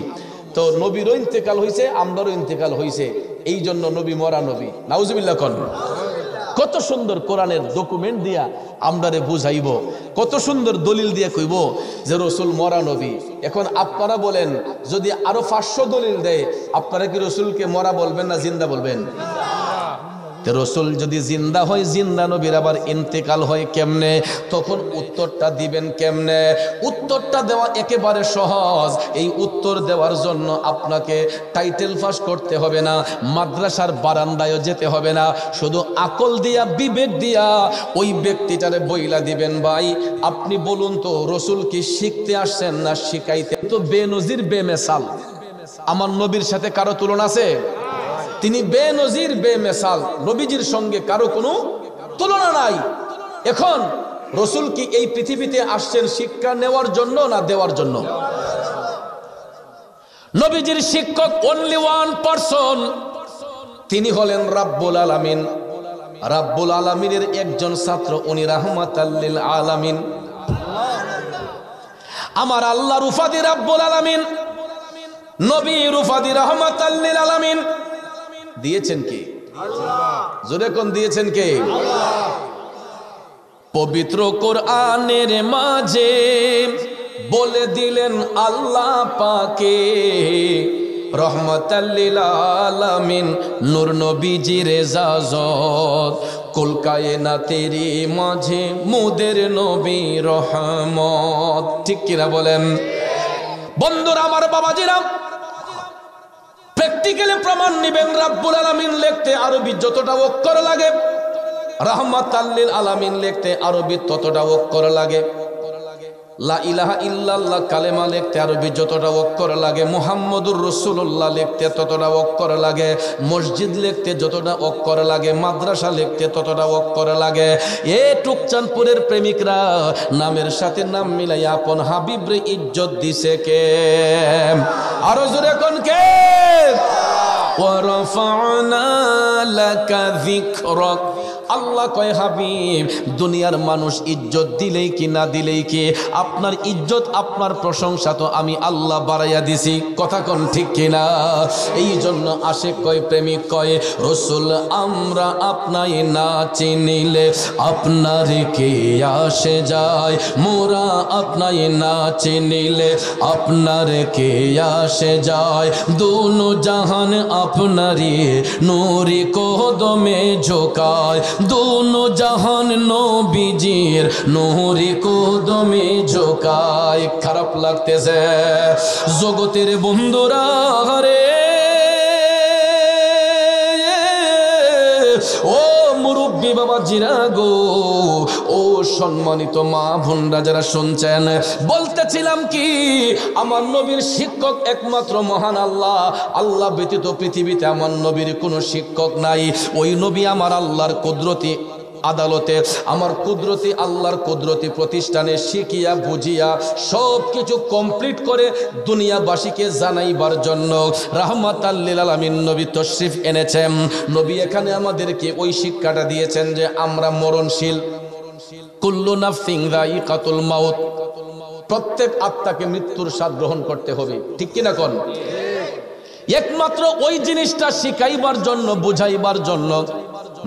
তো নবীরও ইন্তেকাল হয়েছে, আমরারও ইন্তেকাল হয়েছে, এই জন্য নবী মরা নবী। নাউজুবিল্লাহ কোন? কত সুন্দর কোরআনের ডকুমেন্ট দিয়া আমরারে বুঝাইব, কত সুন্দর দলিল দিয়ে কইব যে রাসূল মরা নবী। এখন আপনারা বলেন, যদি আরো 500 দলিল দেয়, আপনারা কি রাসূলকে মরা বলবেন না জিন্দা বলবেন? রাসূল যদি জিন্দা হয়, জিন্দা নবীর আবার ইন্তেকাল হয় কেমনে? তখন উত্তরটা দিবেন কেমনে? উত্তরটা দেওয়া একেবারে সহজ। এই উত্তর দেওয়ার জন্য আপনাকে টাইটেল পাস করতে হবে না, মাদ্রাসার বারান্দায়ও যেতে হবে না, শুধু আকল দিয়া, বিবেক দিয়া ওই ব্যক্তিটারে বইলা দিবেন, ভাই আপনি বলুন তো, রাসূল কি শিখতে আসছেন না শিখাইতে? তো বেনজির বেমেসাল, আমার নবীর সাথে কারো তুলনা আছে? তিনি বেনজির বেমেসাল, নবীজির সঙ্গে কারো কোনো তুলনা নাই। এখন রাসূল কি এই পৃথিবীতে আসছেন শিক্ষা নেওয়ার জন্য না দেওয়ার জন্য? নবীজির শিক্ষক অনলি ওয়ান পারসন, তিনি হলেন রাব্বুল আলামিন। রাব্বুল আলামিনের একজন ছাত্র, উনি রাহমাতাল লিল আলামিন। আমার আল্লাহর উপাধি রাব্বুল আলামিন, নবীর উপাধি রাহমাতাল লিল আলামিন। দিয়েছেন কে? আল্লাহ। জোরে কোন দিয়েছেন কে? আল্লাহ। পবিত্র কোরআনের মাঝে বলে দিলেন আল্লাহ পাকে, রহমাতাল লিল আলামিন, নূর নবীজির ইজাজত, কুল কায়নাতেরই মাঝে মুদের নবী রহমত। ঠিক কিনা বলেন বন্ধুরা আমার, বাবাজিরা? প্র্যাকটিক্যালি প্রমাণ নিবেন। রাব্বুল আলামিন লিখতে আরবি যতটা অক্ষর লাগে, রাহমাতাল লিল আলামিন লিখতে আরবি ততটা অক্ষর লাগে। লা ইলাহা ইল্লাল্লাহ কালেমা লিখতে আরবি যতটা অক্ষর লাগে, মুহাম্মদুর রাসূলুল্লাহ লিখতে ততটা অক্ষর লাগে, মসজিদ লিখতে যতটা অক্ষর লাগে, মাদ্রাসা লিখতে ততটা অক্ষর লাগে। এ টুকচাঁদপুরের প্রেমিকরা নামের সাথে নাম মিলাই আপন হাবিবরে ইজ্জত দিছে কে? আরো জোরে কোন কে? ওয়া রাফা'না লাকা যিকরাক। আল্লাহ কয় হাবিব, দুনিয়ার মানুষ ইজ্জত দিলেই কি না দিলেই কি, আপনার ইজ্জত আপনার প্রশংসা তো আমি আল্লাহ বাড়াইয়া দিছি। কথা কোন ঠিক কিনা? এই জন্য আশিক কয়, প্রেমিক কয়, রসুল আমরা আপনাই না চিনিলে আপনার কে আসে যায়, মোরা আপনাই না চিনিলে আপনার কে আসে যায়, দুনো জাহান আপনারই নূরি কদমে ঝোকায়, দুনো জাহান নবীজির নূরি কদমে ঝোকায়। খারাপ লাগতেছে জগতের বন্ধুরা রে, ও মুরব্বী বাবা জিরা গো, ও সম্মানিত মা বোনরা যারা শুনছেন, বলতেছিলাম কি, আমার নবীর শিক্ষক একমাত্র মহান আল্লাহ। আল্লাহ ব্যতীত পৃথিবীতে আমার নবীর কোনো শিক্ষক নাই। ওই নবী আমার আল্লাহর কুদরতি আদালতে, আমার কুদরতি আল্লাহর কুদরতি প্রতিষ্ঠানে শিখিয়া বুঝিয়া সব কিছু কমপ্লিট করে দুনিয়াবাসীকে জানাইবার জন্য রাহমাতাল লিল আলামিন নবী তশরিফ এনেছেন। নবী এখানে আমাদেরকে ওই শিক্ষাটা দিয়েছেন যে আমরা মরণশীল, কুল্লু নাফসিন যায়িকাতুল মাউত, প্রত্যেক আত্মাকে মৃত্যুর স্বাদ গ্রহণ করতে হবে। ঠিক কিনা কোন? একমাত্র ওই জিনিসটা শিখাইবার জন্য, বুঝাইবার জন্য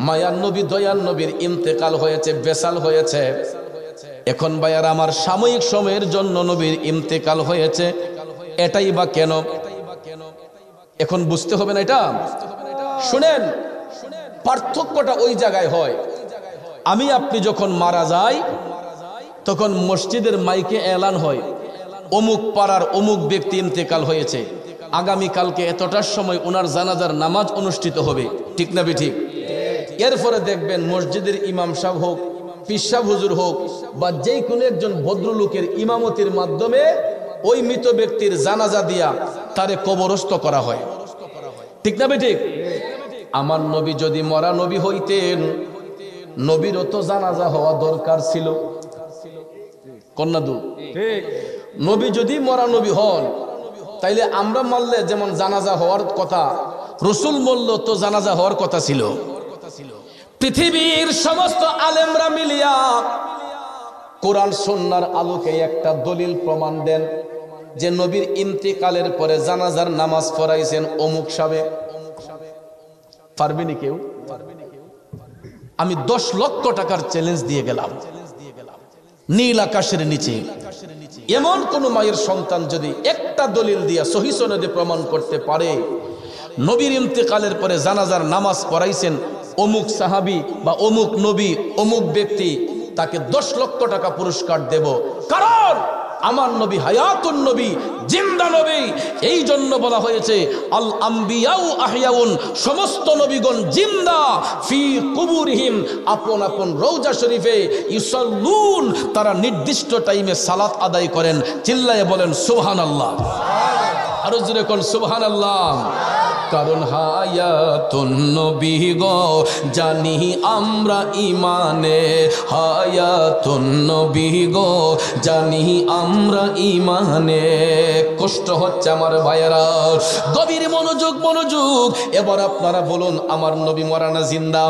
মায়ার নবী দয়ার নবীর ইন্তেকাল হয়েছে, বেসাল হয়েছে। এখন ভাইয়ার আমার সাময়িক সময়ের জন্য নবীর ইন্তেকাল হয়েছে, এটাই বা কেন? এখন বুঝতে হবে না এটা। শুনেন, পার্থক্যটা ওই জায়গায় হয়, আমি আপনি যখন মারা যাই তখন মসজিদের মাইকে এলান হয়, অমুক পাড়ার অমুক ব্যক্তি ইন্তেকাল হয়েছে, আগামীকালকে এতটার সময় ওনার জানাজার নামাজ অনুষ্ঠিত হবে। ঠিক না ঠিক? এরপরে দেখবেন মসজিদের ইমাম সাহেব হোক, পীর সাহেব হুজুর হোক, বা যে কোনো একজন ভদ্রলোকের ইমামতির মাধ্যমে ওই মৃত ব্যক্তির জানাজা দিয়া তারে কবরস্থ করা হয়। ঠিক না ঠিক? আমার নবী যদি মরা নবী হইতেন, নবীরও তো জানাজা হওয়া দরকার ছিল। কন্যাদু, নবী যদি মরা নবী হন, তাইলে আমরা মারলে যেমন জানাজা হওয়ার কথা, রসুল বলল তো জানাজা হওয়ার কথা ছিল। পৃথিবীর সমস্ত আলেমরা মিলিয়া কোরআন সুন্নাহর আলোকে একটা দলিল প্রমাণ দেন যে নবীর ইন্তেকালের পরে জানাজার নামাজ পড়াইছেন অমুক সাহেব। পারবেনি কেউ? আমি 10 লক্ষ টাকার চ্যালেঞ্জ দিয়ে গেলাম, নীল আকাশের নিচে এমন কোন মায়ের সন্তান যদি একটা দলিল দিয়া সহিহ সনদে প্রমাণ করতে পারে নবীর ইন্তেকালের পরে জানাজার নামাজ পড়াইছেন অমুক সাহাবী বা অমুক নবী, অমুক ব্যক্তি, তাকে 10 লক্ষ টাকা পুরস্কার দেব। কারণ আমার নবী হায়াতুন নবী, জিন্দা নবী। এই জন্য বলা হয়েছে আল আম্বিয়াউ আহয়াউন, সমস্ত নবীগণ জিন্দা, ফি কুবুরিহিম, আপন আপন রওজা শরীফে ইউসাল্লুন, তারা নির্দিষ্ট টাইমে সালাত আদায় করেন। চিল্লায়ে বলেন সুবহানাল্লাহ। আরো জোরে কোন সুবহানাল্লাহ। কারণ হায়াতুন নবী গো জানি আমরা ইমানে, হায়াতুন নবী গো জানি আমরা ইমানে। কষ্ট হচ্ছে আমার ভাইয়েরা, গভীর মনোযোগ মনোযোগ। এবার আপনারা বলুন আমার নবী মরা না জিন্দা?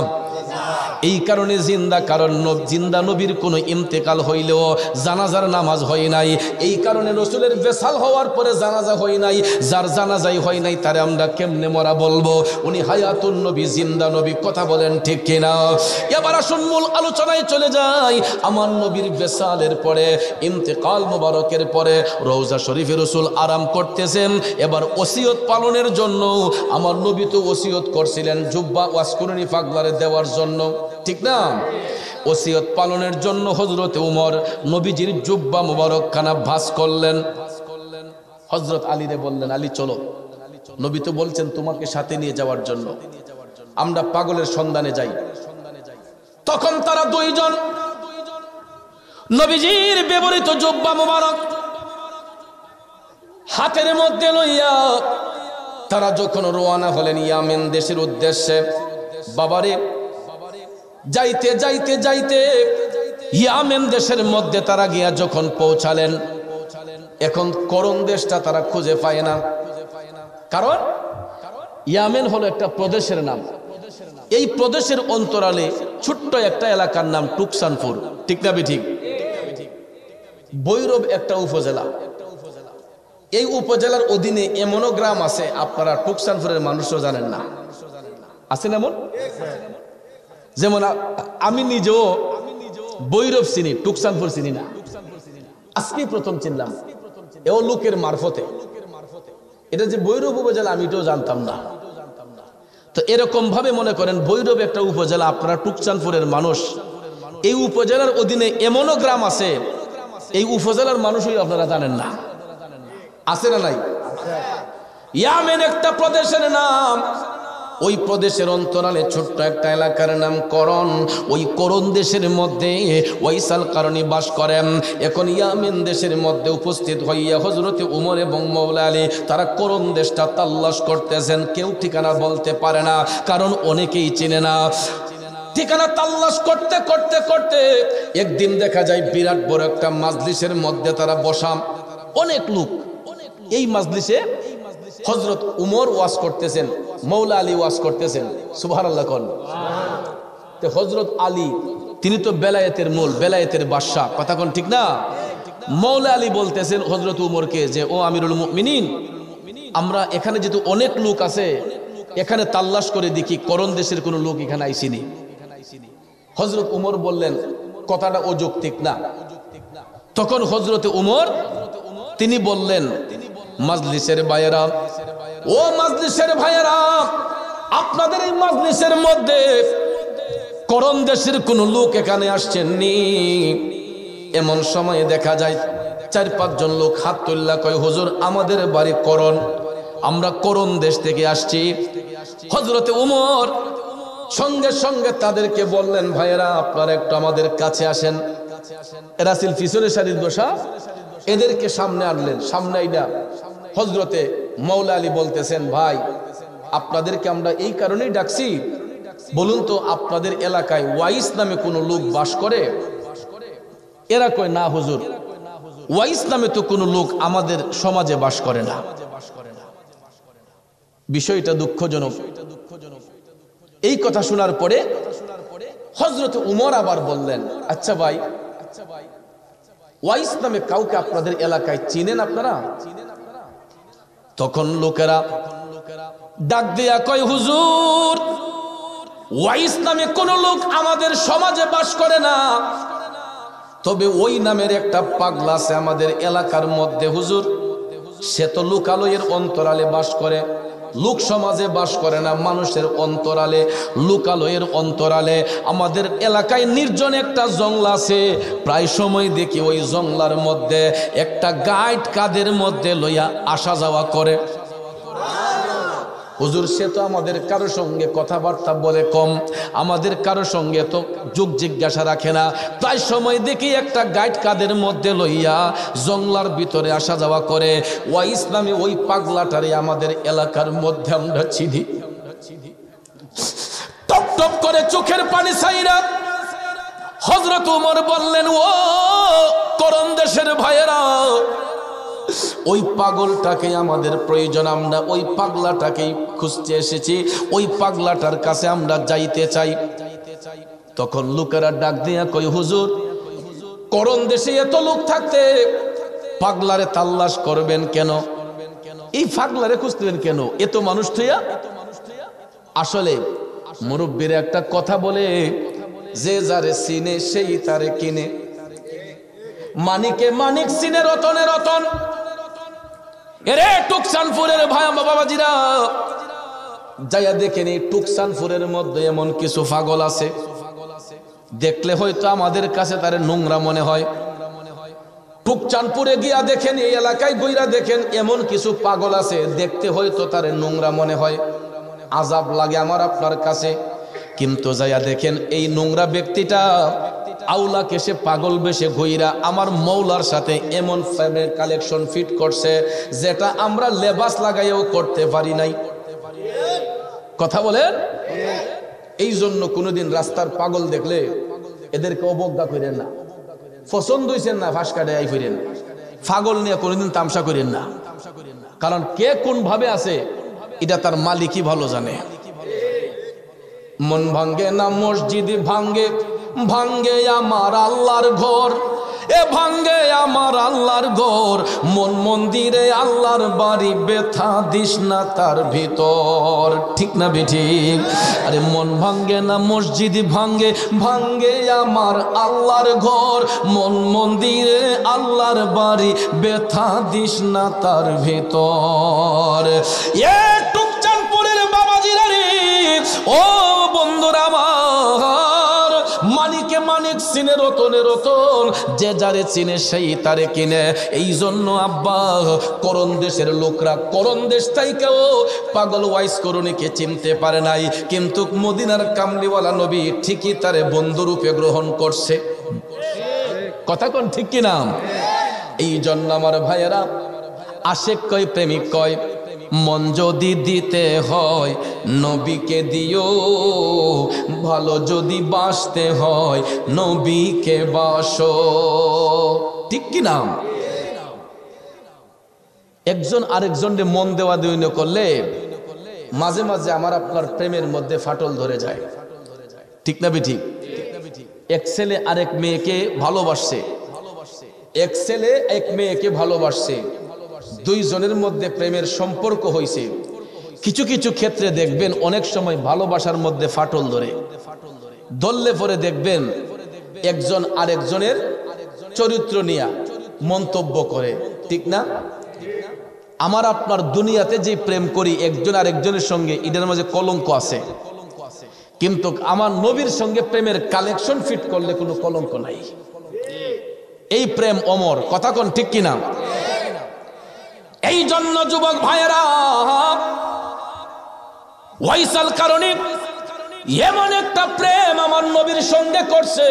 এই কারণে জিন্দা, কারণ জিন্দা নবীর কোনো ইন্তেকাল হইলেও জানাজার নামাজ হয় নাই। এই কারণে রসুলের বেসাল হওয়ার পরে জানাজা হয় নাই। যার জানাজাই হয় নাই তারে আমরা কেমনে মরা বলবো? উনি হায়াতুন নবী, জিন্দা নবী। কথা বলেন ঠিক কিনা? এবার আসুন মূল আলোচনায় চলে যাই। আমার নবীর বেসালের পরে, ইন্তেকাল মোবারকের পরে রওজা শরীফে রসুল আরাম করতেছেন। এবার ওসিয়ত পালনের জন্য আমার নবী তো ওসিয়ত করছিলেন জুব্বা ওয়াসকুরনি পাগলারে দেওয়ার জন্য। ঠিক না? ওসিয়ত পালনের জন্য হযরত উমর নবীজির জুব্বা মোবারক খানা ভাঁজ করলেন। হযরত আলীরে বললেন, আলী চলো, নবী তো বলছেন তোমাকে সাথে নিয়ে যাওয়ার জন্য। আমরা পাগলের সন্ধানে যাই। তখন তারা দুইজন নবীজির ব্যবহৃত জুব্বা মুবারক হাতের মধ্যে লইয়া তারা যখন রওনা হলেন ইয়ামেন দেশের উদ্দেশ্যে, বাবারে যাইতে যাইতে যাইতে ইয়ামেন দেশের মধ্যে তারা গিয়া যখন পৌঁছালেন, এখন করণ দেশটা তারা খুঁজে পায় না। কারণ ইয়ামেন হলো একটা প্রদেশের নাম। এই প্রদেশের অন্তরালে ছোট্ট একটা এলাকার নাম টুকসানপুর, ঠিক না ঠিক? ভৈরব একটা উপজেলা। এই উপজেলার অধীনে এমনও গ্রাম আছে আপনারা টুকসানপুরের মানুষও জানেন না, আছেন এমন? যেমন আমি নিজেও ভৈরব চিনি, টুকসানপুর চিনি না, আজকেই প্রথম চিনলাম, এও লোকের মারফতে। এটা যে ভৈরব উপজেলা আমি এটাও জানতাম না। তো এরকম ভাবে মনে করেন ভৈরব একটা উপজেলা, আপনারা টুকসানপুরের মানুষ। এই উপজেলার অধীনে এমনও গ্রাম আছে এই উপজেলার মানুষই আপনারা জানেন না, আছে না নাই? ইয়ামেন একটা প্রদেশের নাম। ওই প্রদেশের অন্তরালে ছোট্ট একটা এলাকার নাম করণ। ওই করণ দেশের মধ্যে ওয়াইসাল কারণী বাস করেন। এখন ইয়ামেন দেশের মধ্যে উপস্থিত হইয়া হযরতে উমর এবং মওলা আলী তারা করণ দেশটা তাল্লাশ করতেছেন। কেউ ঠিকানা বলতে পারে না, কারণ অনেকেই চিনে না। ঠিকানা তাল্লাশ করতে করতে করতে একদিন দেখা যায় বিরাট বড় একটা মাজলিসের মধ্যে তারা বসা, অনেক লোক। এই মাজলিসে হযরত উমর ওয়াজ করতেছেন, মওলা আলী ওয়াজ করতেছেন। সুবহানাল্লাহ কোন। তো হযরত আলী তিনি তো বেলায়েতের মূল, বেলায়েতের বাদশা, কথা কোন ঠিক না? মওলা আলী বলতেছেন হযরত উমরকে যে ও আমিরুল মুমিনিন, আমরা এখানে যেহেতু অনেক লোক আছে, এখানে তাল্লাশ করে দেখি করণ দেশের কোনো লোক এখানে আইসিনি। হযরত উমর বললেন কথাটা অযৌক্তিক না। তখন হযরত উমর তিনি বললেন, মাজলিসের ভাইয়েরা, ও মাজলিসের ভাইয়েরা, আপনাদের এই মাজলিসের মধ্যে করণ দেশের কোন লোক এখানে আসছেননি। এমন সময়ে দেখা যায় 4-5 জন লোক হাত তুললা কয় হুজুর আমাদের বাড়ি করণ, আমরা করণ দেশ থেকে আসছি। হযরতে উমর সঙ্গে সঙ্গে তাদেরকে বললেন, ভাইয়েরা আপনারা একটু আমাদের কাছে আসেন। এরা ছিল পিছনের সারির বসা, এদেরকে সামনে আনলেন। সামনে আইনা হযরতে মওলা আলী বলতেছেন, ভাই আপনাদেরকে আমরা এই কারণেই ডাকছি, বলুন তো আপনাদের এলাকায় ওয়াইস নামে কোনো লোক বাস করে? এরা কয় না হুজুর, ওয়াইস নামে তো কোনো লোক আমাদের সমাজে বাস করে না। বিষয়টা দুঃখজনক। এই কথা শোনার পরে হযরত উমর আবার বললেন, আচ্ছা ভাই, ওয়াইস নামে কাউকে আপনাদের এলাকায় চিনেন আপনারা? তখন লোকেরা ডাক দিয়া কয়, হুজুর ওয়াইস নামে কোন লোক আমাদের সমাজে বাস করে না, তবে ওই নামের একটা পাগলা আছে আমাদের এলাকার মধ্যে হুজুর। সে তো লোকালয়ের অন্তরালে বাস করে, লোক সমাজে বাস করে না, মানুষের অন্তরালে, লোকালয়ের অন্তরালে। আমাদের এলাকায় নির্জন একটা জঙ্গল আছে, প্রায় সময় দেখি ওই জঙ্গলার মধ্যে একটা গাইড কাদের মধ্যে লইয়া আসা যাওয়া করে। হুজুর সে তো আমাদের কারো সঙ্গে কথাবার্তা বলে কম, আমাদের কারো সঙ্গে তো যোগ জিজ্ঞাসা রাখে না, প্রায় সময় দেখি একটা গাইড কাদের মধ্যে লইয়া জঙ্গলার ভিতরে আসা যাওয়া করে। ওয়াইস নামে ওই পাগলাটারে আমাদের এলাকার মধ্যে আমরা চিনি। টপ টপ করে চোখের পানি ছাইরা হযরত উমর বললেন, ও করণ দেশের ভাইয়েরা, ওই পাগলটাকে আমাদের প্রয়োজন, আমরা ওই পাগলাটাকেই খুঁজতে এসেছি, ওই পাগলাটার কাছে আমরা যাইতে চাই। তখন লোকেরা ডাক দিয়া কই, হুজুর করণ দেশে এত লোক থাকতে পাগলারে তাল্লাশ করবেন কেন? এই পাগলারে খুঁজতেন কেন এত মানুষ থইয়া? আসলে মুরব্বীরা একটা কথা বলে, যে যারে চিনে সেই তারে কিনে। মানিকে মানিক চিনে, রতনে রতন। এরে টুকসানপুরের ভাই বাবাজিরা, যাইয়া দেখেন এই টুকসানপুরের মধ্যে এমন কিছু পাগল আছে, দেখলে হয়তো আমাদের কাছে তারে নোংরা মনে হয়। টুকচানপুরে গিয়া দেখেন, এই এলাকায় গইরা দেখেন, এমন কিছু পাগল আছে দেখতে হয়তো তার নোংরা মনে হয়, আজাব লাগে আমার আপনার কাছে, কিন্তু যাইয়া দেখেন এই নোংরা ব্যক্তিটা আউলাকে সে পাগল বেশে ঘুইরা আমার মৌলার সাথে এমন ফ্যানের কালেকশন ফিট করছে যেটা আমরা লেবাস লাগাইও করতে পারি নাই। কথা বলেন। এই জন্য কোনোদিন রাস্তার পাগল দেখলে এদেরকে অবজ্ঞা করেন না, পছন্দ হইছেন না ফাঁস কাটে আই ফিরেন, পাগল নিয়ে কোনোদিন তামসা করেন না, কারণ কে কোন ভাবে আছে এটা তার মালিকই ভালো জানে। মন ভাঙ্গে না মসজিদ ভাঙ্গে, ভাঙ্গে আমার আল্লাহর ঘর, এ ভাঙ্গে আমার আল্লাহর ঘর, মন মন্দিরে আল্লাহর বাড়ি, ব্যথা দিস না তার ভিতর। ঠিক না বেঠিক? আরে মন ভাঙ্গে না মসজিদ ভাঙ্গে, ভাঙ্গে আমার আল্লাহর ঘর, মন মন্দিরে আল্লাহর বাড়ি, ব্যথা দিস না তার ভিতর। এ টুকচানপুরের বাবাজিরা রে, ও বন্ধুরা আমার, মানিকে মানিক চিনে, রতনে রতন, যে যারে চিনে সেই তারে কিনে। এই জন্য আব্বা করণ দেশের লোকরা করণ দেশ থেকেও পাগল ওয়াইস করণীকে চিনতে পারে নাই, কিন্তু মদিনার কামলিওয়ালা নবী ঠিকই তারে বন্ধুরূপে গ্রহণ করছে। কথা কোন ঠিক কিনা? এই জন্য আমার ভাইয়েরা, আশেক কয় প্রেমিক কয়, মন যদি দিতে হয় নবীকে দিও, ভালো যদি বাসতে হয় নবীকে বাসো। ঠিক কি না? একজন আরেকজনকে মন দেওয়া দেওয়া করলে মাঝে মাঝে আমার আপনার প্রেমের মধ্যে ফাটল ধরে যায়। ঠিক না বেঠিক? এক ছেলে আরেক মেয়েকে ভালোবাসছে, এক ছেলে এক মেয়েকে ভালোবাসছে, দুইজনের মধ্যে প্রেমের সম্পর্ক হয়েছে। কিছু কিছু ক্ষেত্রে দেখবেন অনেক সময় ভালোবাসার মধ্যে ফাটল ধরলে পরে দেখবেন একজন আরেকজনের চরিত্র নিয়ে মন্তব্য করে। ঠিক না? আমার আপনার দুনিয়াতে যে প্রেম করি একজন আরেকজনের সঙ্গে, এটার মাঝে কলঙ্ক আছে, কিন্তু আমার নবীর সঙ্গে প্রেমের কালেকশন ফিট করলে কোনো কলঙ্ক নাই। এই প্রেম অমর। কথা কোন ঠিক কিনা? এই জন্য যুবক ভাইয়েরা, ওয়াইসাল কারণী এমন একটা প্রেম আমার নবীর সঙ্গে করছে,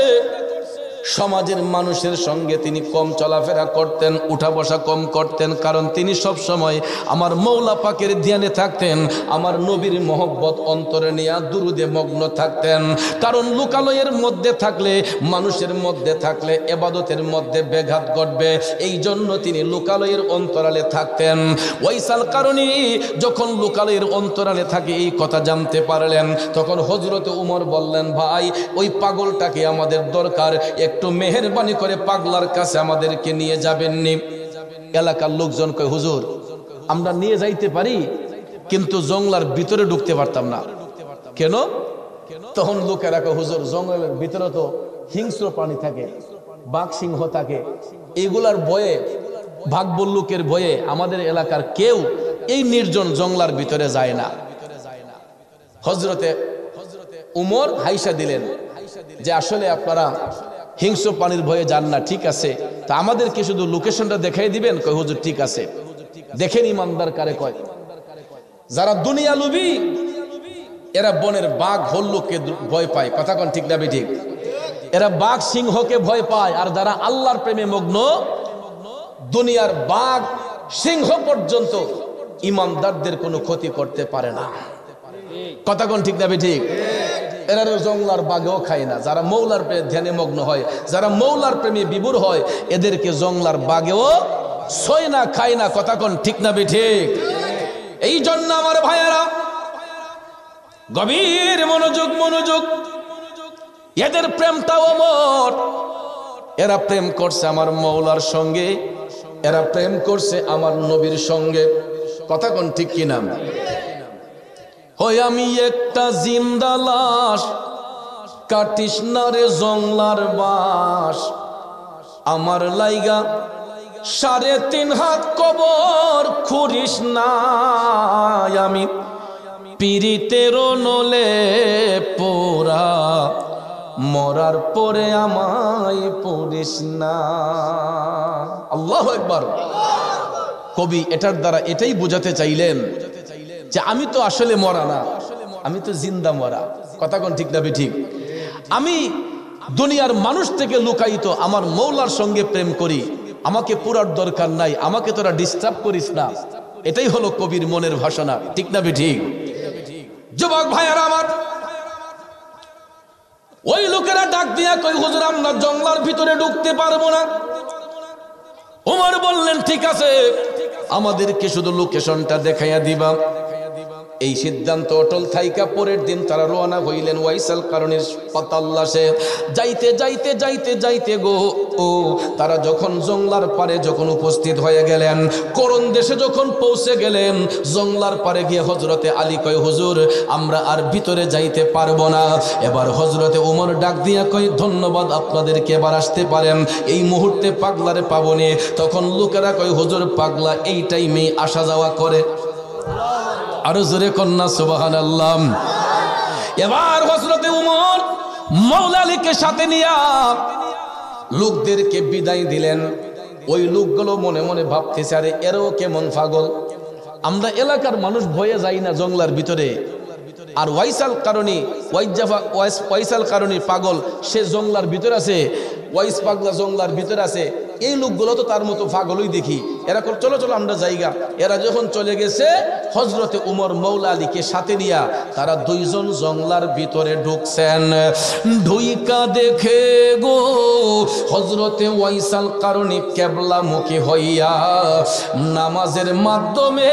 সমাজের মানুষের সঙ্গে তিনি কম চলাফেরা করতেন, উঠা বসা কম করতেন, কারণ তিনি সব সময় আমার মৌলা পাকের ধ্যানে থাকতেন, আমার নবীর মহব্বত অন্তরে নিয়ে দুরুদে মগ্ন থাকতেন। কারণ লোকালয়ের মধ্যে থাকলে, মানুষের মধ্যে থাকলে ইবাদতের মধ্যে ব্যাঘাত ঘটবে, এই জন্য তিনি লোকালয়ের অন্তরালে থাকতেন। ওয়াইসাল কারণী যখন লোকালয়ের অন্তরালে থাকে এই কথা জানতে পারলেন, তখন হযরত উমর বললেন, ভাই ওই পাগলটাকে আমাদের দরকার, একটু মেহেরবানি করে পাগলার কাছে আমাদেরকে নিয়ে যাবেননি। এলাকার লোকজন কয়, হুজুর আমরা নিয়ে যাইতে পারি, কিন্তু জঙ্গলার ভিতরে ঢুকতে পারতাম না। কেন? তখন লোকেরা কয়, হুজুর জঙ্গলের ভিতরে তো হিংস্র প্রাণী থাকে, বাঘ সিংহ থাকে, এগুলার ভয়ে, ভাগ বল্লুকের ভয়ে আমাদের এলাকার কেউ এই নির্জন জঙ্গলার ভিতরে যায় না। হযরতে উমর হাইসা দিলেন যে আসলে আপনারা হিংস্র প্রাণীর ভয়ে যান না, ঠিক আছে, তা আমাদেরকে শুধু লোকেশনটা দেখাই দিবেন। কয় হুজুর ঠিক আছে। দেখেন ইমানদার কারে কয়, যারা দুনিয়া লোভী এরা বনের বাঘ হল্লুককে ভয় পায়। কথা কোন ঠিক না বেঠিক? এরা বাঘ সিংহকে ভয় পায়, আর যারা আল্লাহর প্রেমে মগ্ন, দুনিয়ার বাঘ সিংহ পর্যন্ত ইমানদারদের কোনো ক্ষতি করতে পারে না। কথা কোন ঠিক না বেঠিক? এরা জঙ্গলার বাঘেও খায় না। যারা মৌলার প্রেমে ধ্যানে মগ্ন হয়, যারা মৌলার প্রেমে বিভোর হয়, এদেরকে জঙ্গলার বাঘেও ছয় না, খায় না। কথা কোন ঠিক না বেঠিক? এই জন্য আমার ভাইয়েরা গভীর মনোযোগ, এদের প্রেমটাও অমর। এরা প্রেম করছে আমার মৌলার সঙ্গে, এরা প্রেম করছে আমার নবীর সঙ্গে। কথা কোন ঠিক কিনা? হই আমি একটা জিন্দা লাশ, কাটিস না রে জংলার বাস, আমার লাইগা 3.5 হাত কবর খুঁড়িস না, আমি পীড়িতের নলে পোড়া মরার পরে আমায় পড়িস না। আল্লাহু আকবার। কবি এটার দ্বারা এটাই বোঝাতে চাইলেন যে আমি তো আসলে মরা না, আমি তো জিন্দা মরা। কথা কোন ঠিক না ঠিক? আমি দুনিয়ার মানুষ থেকে লুকায়িত আমার মৌলার সঙ্গে প্রেম করি, আমাকে পুরার দরকার নাই, আমাকে তোরা ডিস্টার্ব করিস না। এটাই হলো কবির মনের ভাষণা, ঠিক না ঠিক? যুবক ভাইয়ারা আমার, ওই লোকেরা ডাক দিয়া কই হুজুর আমরা জঙ্গলার ভিতরে ঢুকতে পারবো না। ওমর বললেন ঠিক আছে, আমাদেরকে শুধু লোকেশনটা দেখাইয়া দিবা। এই সিদ্ধান্ত অটল থাইকা পরের দিন তারা রওনা হইলেন ওয়াইসাল কারণের পতাল্লাশে। যাইতে যাইতে যাইতে যাইতে গো ও তারা যখন জংলার পারে যখন উপস্থিত হয়ে গেলেন, করণ দেশে যখন পৌঁছে গেলেন, জংলার পারে গিয়ে হযরতে আলী কয় হুজুর আমরা আর ভিতরে যাইতে পারবো না। এবার হযরতে ওমর ডাক দিয়া কয় ধন্যবাদ, আপনাদেরকে এবার আসতে পারেন, এই মুহূর্তে পাগলারে পাবনে। তখন লোকেরা কয় হুজুর পাগলা এই টাইমে আসা যাওয়া করে। আরো জোরে কন্যা সুবহানাল্লাহ। এবার হযরতে ওমর মাওলা আলীকে সাথে নিয়া লোকদেরকে বিদায় দিলেন। ওই লোকগুলো মনে মনে ভাবতেছে আরে এরও কেমন পাগল, আমরা এলাকার মানুষ ভয়ে যাই না জঙ্গলার ভিতরে, আর ওয়াইসাল কারণী পাগল সে জঙ্গলার ভিতরে আছে, ওয়াইস পাগলা জঙ্গলার ভিতরে আছে। এই লোকগুলো তো তার মতো পাগলই দেখি, এরা চলো চলো আমরা জায়গা। এরা যখন চলে গেছে হযরতে উমর মাওলা আলীকে সাথে নিয়া তারা দুইজন জঙ্গলার ভিতরে ঢুকছেন। ঢুইকা দেখে গো হযরতে ওয়াইসাল কারণী কিবলামুখী হইয়া নামাজের মাধ্যমে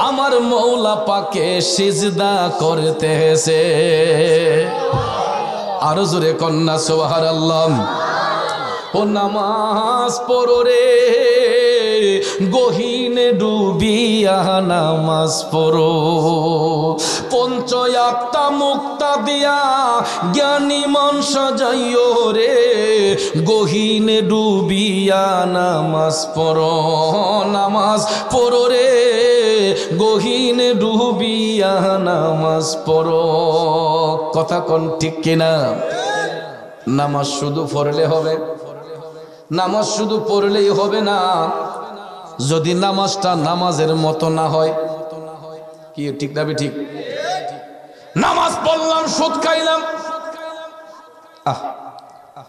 আমার মওলা পাকে সিজদা করতেছে। আরো জোরে কন্যা সুবহানাল্লাহ। ও নামাজ পড়ো রে গহীনে ডুবিয়া নামাজ পড়ো, পঞ্চয়াত্তা মুক্তা দিয়া জ্ঞানী মন সাজাইও রে গহীনে ডুবিয়া নামাজ পড়ো। নামাজ পড়ো রে গহীনে ডুবিয়া নামাজ পড়ো। কথা কোন ঠিক কিনা? নামাজ শুধু পড়লে হবে? নামাজ শুধু পড়লেই হবে না, যদি নামাজটা নামাজের মতো না হয়। কি ঠিক না ঠিক? নামাজ পড়লাম সুদ খাইলাম,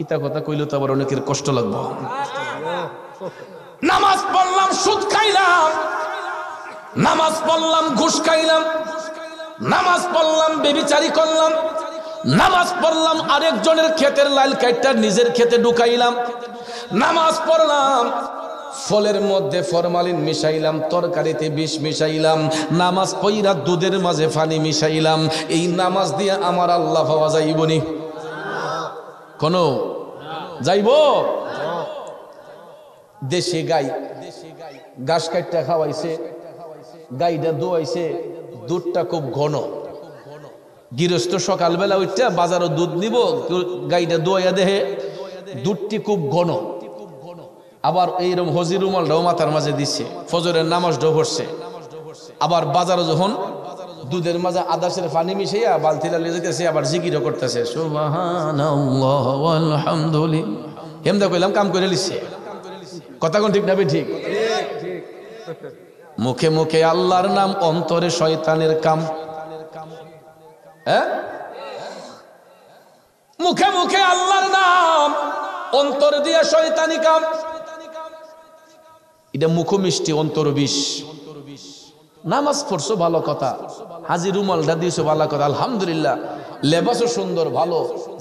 ইতা কথা কইলে তো আবার অনেকের কষ্ট লাগবে। নামাজ পড়লাম সুদ খাইলাম, নামাজ পড়লাম ঘুষ খাইলাম, নামাজ পড়লাম বেবিচারি করলাম, নামাজ পড়লাম আরেকজনের ক্ষেতের লাল কাইটা নিজের ক্ষেতে ঢুকাইলাম, নামাজ পড়লাম ফলের মধ্যে ফরমালিন মিশাইলাম, তরকারিতে বিষ মিশাইলাম, নামাজ পইরা দুধের মাঝে পানি মিশাইলাম। এই নামাজ দিয়ে আমার আল্লাহ পাওয়া যাইবনি? কোন যাইব? দেশে গাই ঘাস কাটটা খাওয়াইছে, গাইটা দোয়াইছে, দুধটা খুব ঘন। গৃহস্থ সকালবেলা উঠটা বাজারও দুধ নিব, গাইটা দোয়াইয়া দেহে দুধটি খুব ঘন। আবার এইরকম হজি রুমালটাও মাথার মাঝে দিচ্ছে, ফজরের নামাজটাও পড়ছে। আবার বাজারও যখন দুধের মাঝে আদাসের পানি মিশাইয়া বালতিটা লিয়ে যেতেছে, আবার জিকিরও করতেছে সুবহানাল্লাহ আলহামদুলিল্লাহ। এমদা কইলাম কাম করে লিখছে। কথা কোন ঠিক না ঠিক? মুখে মুখে আল্লাহর নাম, অন্তরে শয়তানের কাম। হ্যাঁ, মুখে মুখে আল্লাহর নাম, অন্তর দিয়া শয়তানি কাম। এটা মুখ মিষ্টি অন্তর বিষ। নামাজ পড়ছো ভালো কথা, হাজি রুমালটা দিয়েছো ভালো কথা, আলহামদুলিল্লাহ, লেবাসও সুন্দর ভালো,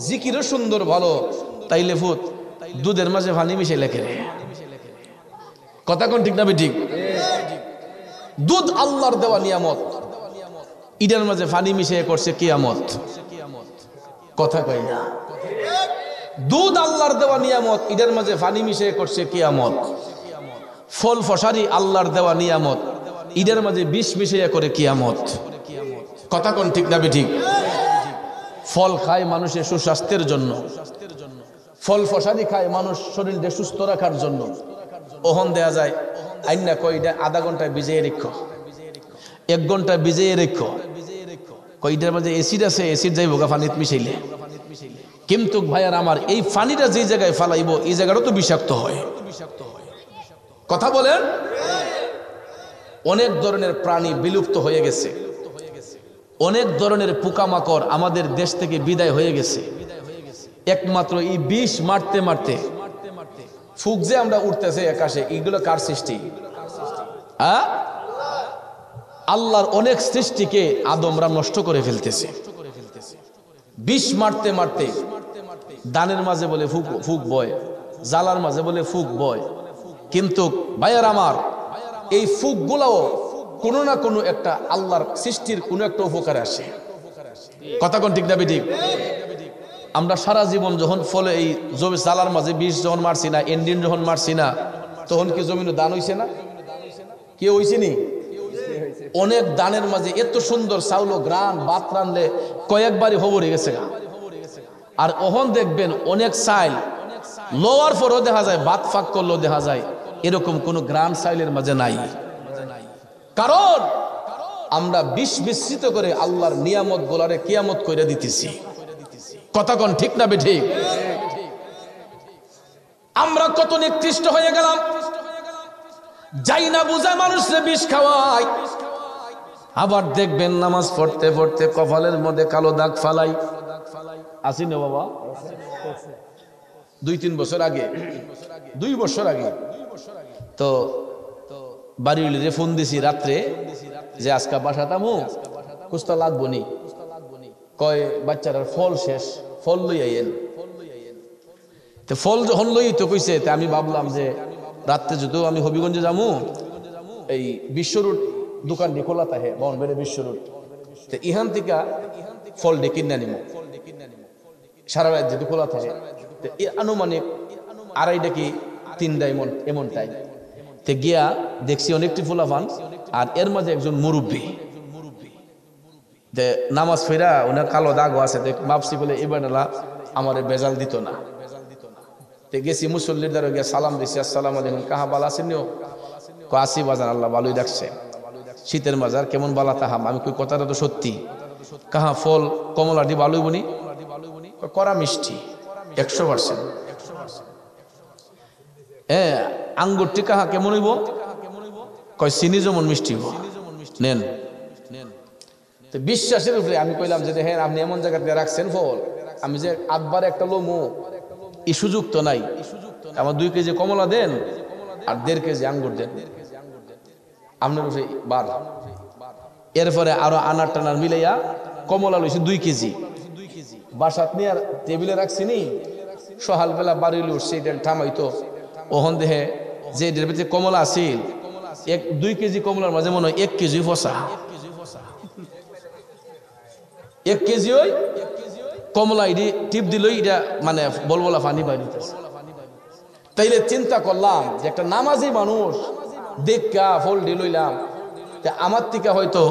জিকিরও সুন্দর ভালো, তাইলে ফুত দুধের মাঝে পানি মিশে লেখে। কথা কোন ঠিক না ঠিক? দুধ আল্লাহর দেওয়া নিয়ামত, ইটার মাঝে পানি মিশে করছে কিয়ামত। কথা কই না? দুধ আল্লাহর দেওয়া নিয়ামত, ইটার মাঝে পানি মিশে করছে কিয়ামত। ফল ফসারি আল্লাহর দেওয়া নিয়ামত, ইটার মাঝে বিষ মিশিয়ে করে কিয়ামত। কথা কোন ঠিক না ঠিক? ফল খায় মানুষের সুস্বাস্থ্যের জন্য, ফল ফসারি খায় মানুষ শরীরকে সুস্থ রাখার জন্য। ওহন দেয়া যায় আইনা কইটা আধা ঘন্টায় ভিজিয়ে রেখো, 1 ঘন্টা ভিজিয়ে রেখো, কইটার মাঝে এসিড আছে, এসিড যাইব গা পানিত মিশাইলে। কিন্তু ভাইয়ার আমার এই পানিটা যে জায়গায় ফালাইব এই জায়গাটা তো বিষাক্ত হয়। কথা বলেন, অনেক ধরনের প্রাণী বিলুপ্ত হয়ে গেছে, অনেক ধরনের পোকামাকড় আমাদের দেশ থেকে বিদায় হয়ে গেছে, একমাত্র এই বিষ মারতে মারতে। ফুক যে আমরা উঠতেছে আকাশে, এগুলো কার সৃষ্টি? আল্লাহর অনেক সৃষ্টিকে আদমরা নষ্ট করে ফেলতেছে। বিষ মারতে মারতে দানের মাঝে বলে ফুক ফুক বয়, জালার মাঝে বলে ফুক বয়। কিন্তু ভাইয়ার আমার, এই ফুকগুলাও কোনো না কোনো একটা আল্লাহর সৃষ্টির কোনো একটা উপকারে আসে। কথা কোন ঠিক না ঠিক? আমরা সারা জীবন যখন ফলে এই জমি জালার মাঝে বিষ যখন মারছি না, এন্ডিন যখন মারছি না, তখন কি জমিনে দান হইছে না? কে হইছে নি? অনেক দানের মাঝে এত সুন্দর চাউল গ্রান ভাত রানলে কয়েকবারই হবরে গেছে। আর ওহন দেখবেন অনেক চাইল লোয়ার পরও দেখা যায়, ভাত ফাঁক করলেও দেখা যায় এরকম কোন গ্রান চাইলের মাঝে নাই। কারণ আমরা বিষ মিশ্রিত করে আল্লাহর নিয়ামত গোলারে কিয়ামত করে দিতেছি। কথা কোন ঠিক না বেঠিক? আমরা কত নিকৃষ্ট হয়ে গেলাম, যাই না বুঝা মানুষরে বিষ খাওয়াই। আবার দেখবেন নামাজ পড়তে পড়তে কপালের মধ্যে কালো দাগ ফালাই। আসি না বাবা? 2-3 বছর আগে, 2 বছর আগে তো বাড়ির ফোন দিছি রাত্রে যে আজকা বাসাতামু কুস্তা লাগবো নি, কয় বাচ্চাটার ফল শেষ, ফল লই আইয়েন। তো ফল যখন লই তো কইছে, আমি ভাবলাম যে রাত্রে যদিও আমি হবিগঞ্জে যাবো, এই বিশ্ব রোড দোকানটি খোলা থাকে, বনবেড়ে বিশ্ব রোড, তো ইহান থেকে ফল ডে কিনে নিব, সারা রাত যেহেতু খোলা থাকে। তো আনুমানিক 2:30 কি 3 এমন টাইম তে গিয়া দেখছি অনেকটি ফুলাফান, আর এর মাঝে একজন মুরব্বী নামাজ ফেরা, ওনার কালো দাগও আছে। ভাবছি বলে এবার আমার বেজাল দিত না। গেছি মুসল্লির দ্বারা গিয়া সালাম দিছি, আসসালাম আলাইকুম, কাহা বালা আসেনিও? আসি বাজার, আল্লাহ ভালোই রাখছে। শীতের বাজার কেমন বালা তাহাম? আমি কই কথাটা তো সত্যি। কাহা ফল কমলাটি ভালোই বনি, করা মিষ্টি 100%। হ্যাঁ, আঙ্গুরটি কাহা কেমন হইব? কয় চিনি যেমন মিষ্টি হইব, নেন। তো বিশ্বাসের উপরে আমি কইলাম যে হ্যাঁ আপনি এমন জায়গাতে রাখছেন ফল, আমি যে আধবার একটা লোমো এই সুযোগ তো নাই। আমার 2 কেজি কমলা দেন আর 1.5 কেজি আঙ্গুর দেন, আপনার উপরে বার। এরপরে আরো আনার টানার মিলাইয়া কমলা লইছি 2 কেজি, বাসাত নিয়ে আর টেবিলে রাখছি নি। সকালবেলা বাড়ি উঠছে, এটা থামাইতো ওহন দেহে যে এর ভিতরে কমলা আছিল, 2 কেজি কমলার মাঝে মনে হয় 1 কেজি ফসা। 1 কেজি ওই কমলা ইডি টিপ দিল, এটা মানে বলবলা পানি বাইরিতেছে। তাইলে চিন্তা করলাম যে একটা নামাজি মানুষ দেখা ফল ডি লইলাম, আমার থেকে হয়তো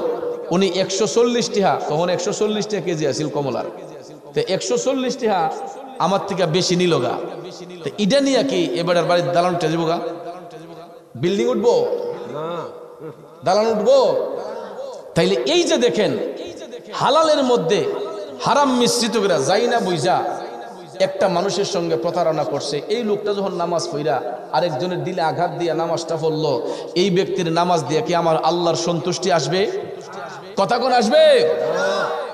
উনি 140 টাকা, তখন 140 টাকা কেজি আছিল কমলার, তো 140 টাকা আমার থেকে বেশি নিল গা। তো ইডা নিয়ে কি এবার বাড়ির দালান উঠে যাবো গা? বিল্ডিং উঠবো, দালান উঠবো? তাইলে এই যে দেখেন হালালের মধ্যে হারাম মিশ্রিত করে যাই না বুঝা একটা মানুষের সঙ্গে প্রতারণা করছে। এই লোকটা যখন নামাজ পড়া আরেকজনের দিলে আঘাত দিয়ে নামাজটা পড়লো, এই ব্যক্তির নামাজ দিয়ে কি আমার আল্লাহর সন্তুষ্টি আসবে? কথা কোন আসবে?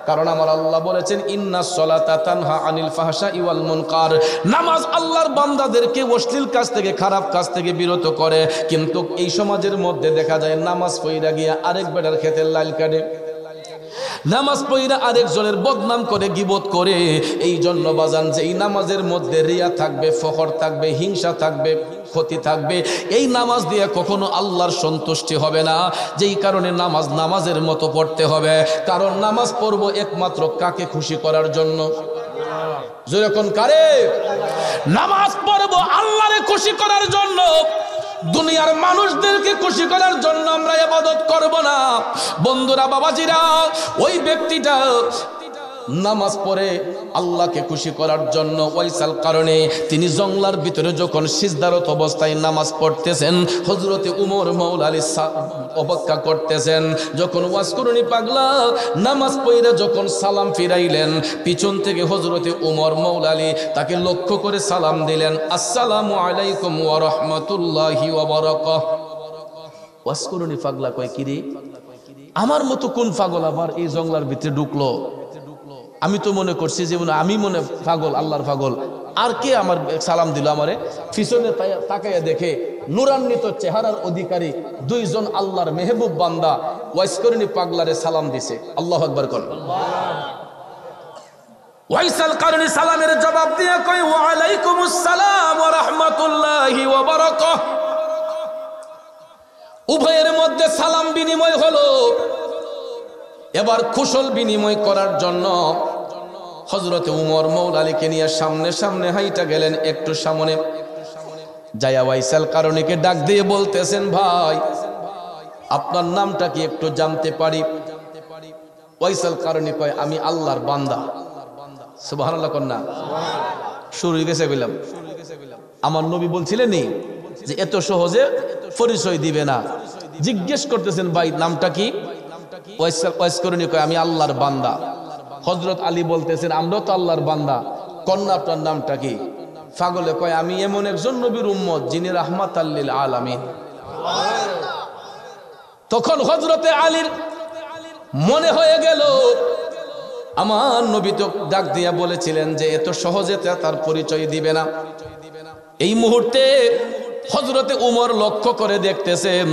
কারণ আমার আল্লাহ বলেছেন ইন্নাস সালাতা তানহা আনিল ফাহশাই ওয়াল মুনকার, নামাজ আল্লাহর বান্দাদেরকে অশ্লীল কাজ থেকে, খারাপ কাজ থেকে বিরত করে। কিন্তু এই সমাজের মধ্যে দেখা যায় নামাজ পড়া গিয়া আরেক বেটার ক্ষেতের লাইল কাটে, নামাজ পড়া আরেকজনের বদনাম করে, গীবত করে। এই জন্য বাজান যে এই নামাজের মধ্যে রিয়া থাকবে, ফখর থাকবে, হিংসা থাকবে, ক্ষতি থাকবে, এই নামাজ দিয়ে কখনো আল্লাহর সন্তুষ্টি হবে না। যেই কারণে নামাজ নামাজের মতো পড়তে হবে। কারণ নামাজ পড়বো একমাত্র কাকে খুশি করার জন্য? যেরকম কারে? নামাজ পড়বো আল্লাহরে খুশি করার জন্য। দুনিয়ার মানুষদেরকে খুশি করার জন্য আমরা ইবাদত করব না। বন্ধুরা, বাবাজিরা, ওই ব্যক্তিটা নামাজ পড়ে আল্লাহকে খুশি করার জন্য ওয়াইসাল কারণে তিনি জঙ্গলার ভিতরে যখন সিজদারত অবস্থায় নামাজ পড়তেছেন, হযরতে উমর মাওলা আলী অপেক্ষা করতেছেন। যখন ওয়াজ করুনি পাগলা নামাজ পড়ে যখন সালাম ফিরাইলেন, পিছন থেকে হযরতে উমর মাওলা আলী তাকে লক্ষ্য করে সালাম দিলেন, আসসালামু আলাইকুম ওয়া রাহমাতুল্লাহি ওয়া বারাকাতুহু। ওয়াজ করুনি পাগলা কয়, কি রে আমার মতো কোন পাগল আবার এই জঙ্গলার ভিতরে ঢুকলো? আমি তো মনে করছি যে আমি মনে পাগল, আল্লাহর পাগল, আর কে আমার সালাম দিল? আমারে পিছনে তাকাইয়া দেখে নুরান্বিত চেহারার অধিকারী দুইজন আল্লাহর মেহবুব বান্দা ওয়াইস করিনি পাগলারে সালাম দিছে। আল্লাহু আকবার কোন। ওয়াইসাল কারণে সালামের জবাব দিয়ে কই, ওয়া আলাইকুমুস সালাম ওয়া রাহমাতুল্লাহি ওয়া বারাকাতুহু। উভয়ের মধ্যে সালাম বিনিময় হলো। এবার কুশল বিনিময় করার জন্য হযরতে উমর মাওলা আলীকে নিয়ে সামনে সামনে হাইটা গেলেন। একটু সামনে যায়া ওয়াইসাল কারণীকে ডাক দিয়ে বলতেছেন, ভাই আপনার নামটা কি একটু জানতে পারি? ওয়াইসাল কারণী কয়, আমি আল্লাহর বান্দা। সুবহানাল্লাহ কন্যা শুরু হয়ে গেছে বললাম। আমার নবী বলছিলেন যে এত সহজে পরিচয় দিবে না। জিজ্ঞেস করতেছেন, ভাই নামটা কি? ওয়াইস করণী কয়, আমি আল্লাহর বান্দা। হযরত আলী বলতেছেন, আমরাও তো আল্লাহর বান্দা, কন্যা আপনার নামটা কি? পাগলে কয়, আমি এমন একজন নবীর উম্মত যিনি রাহমাতাল লিল আলামিন। তখন হযরতে আলীর মনে হয়ে গেল আমার নবী তো ডাক দিয়া বলেছিলেন যে এত সহজে তার পরিচয় দিবে না। এই মুহূর্তে হযরতে উমর লক্ষ্য করে দেখতেছেন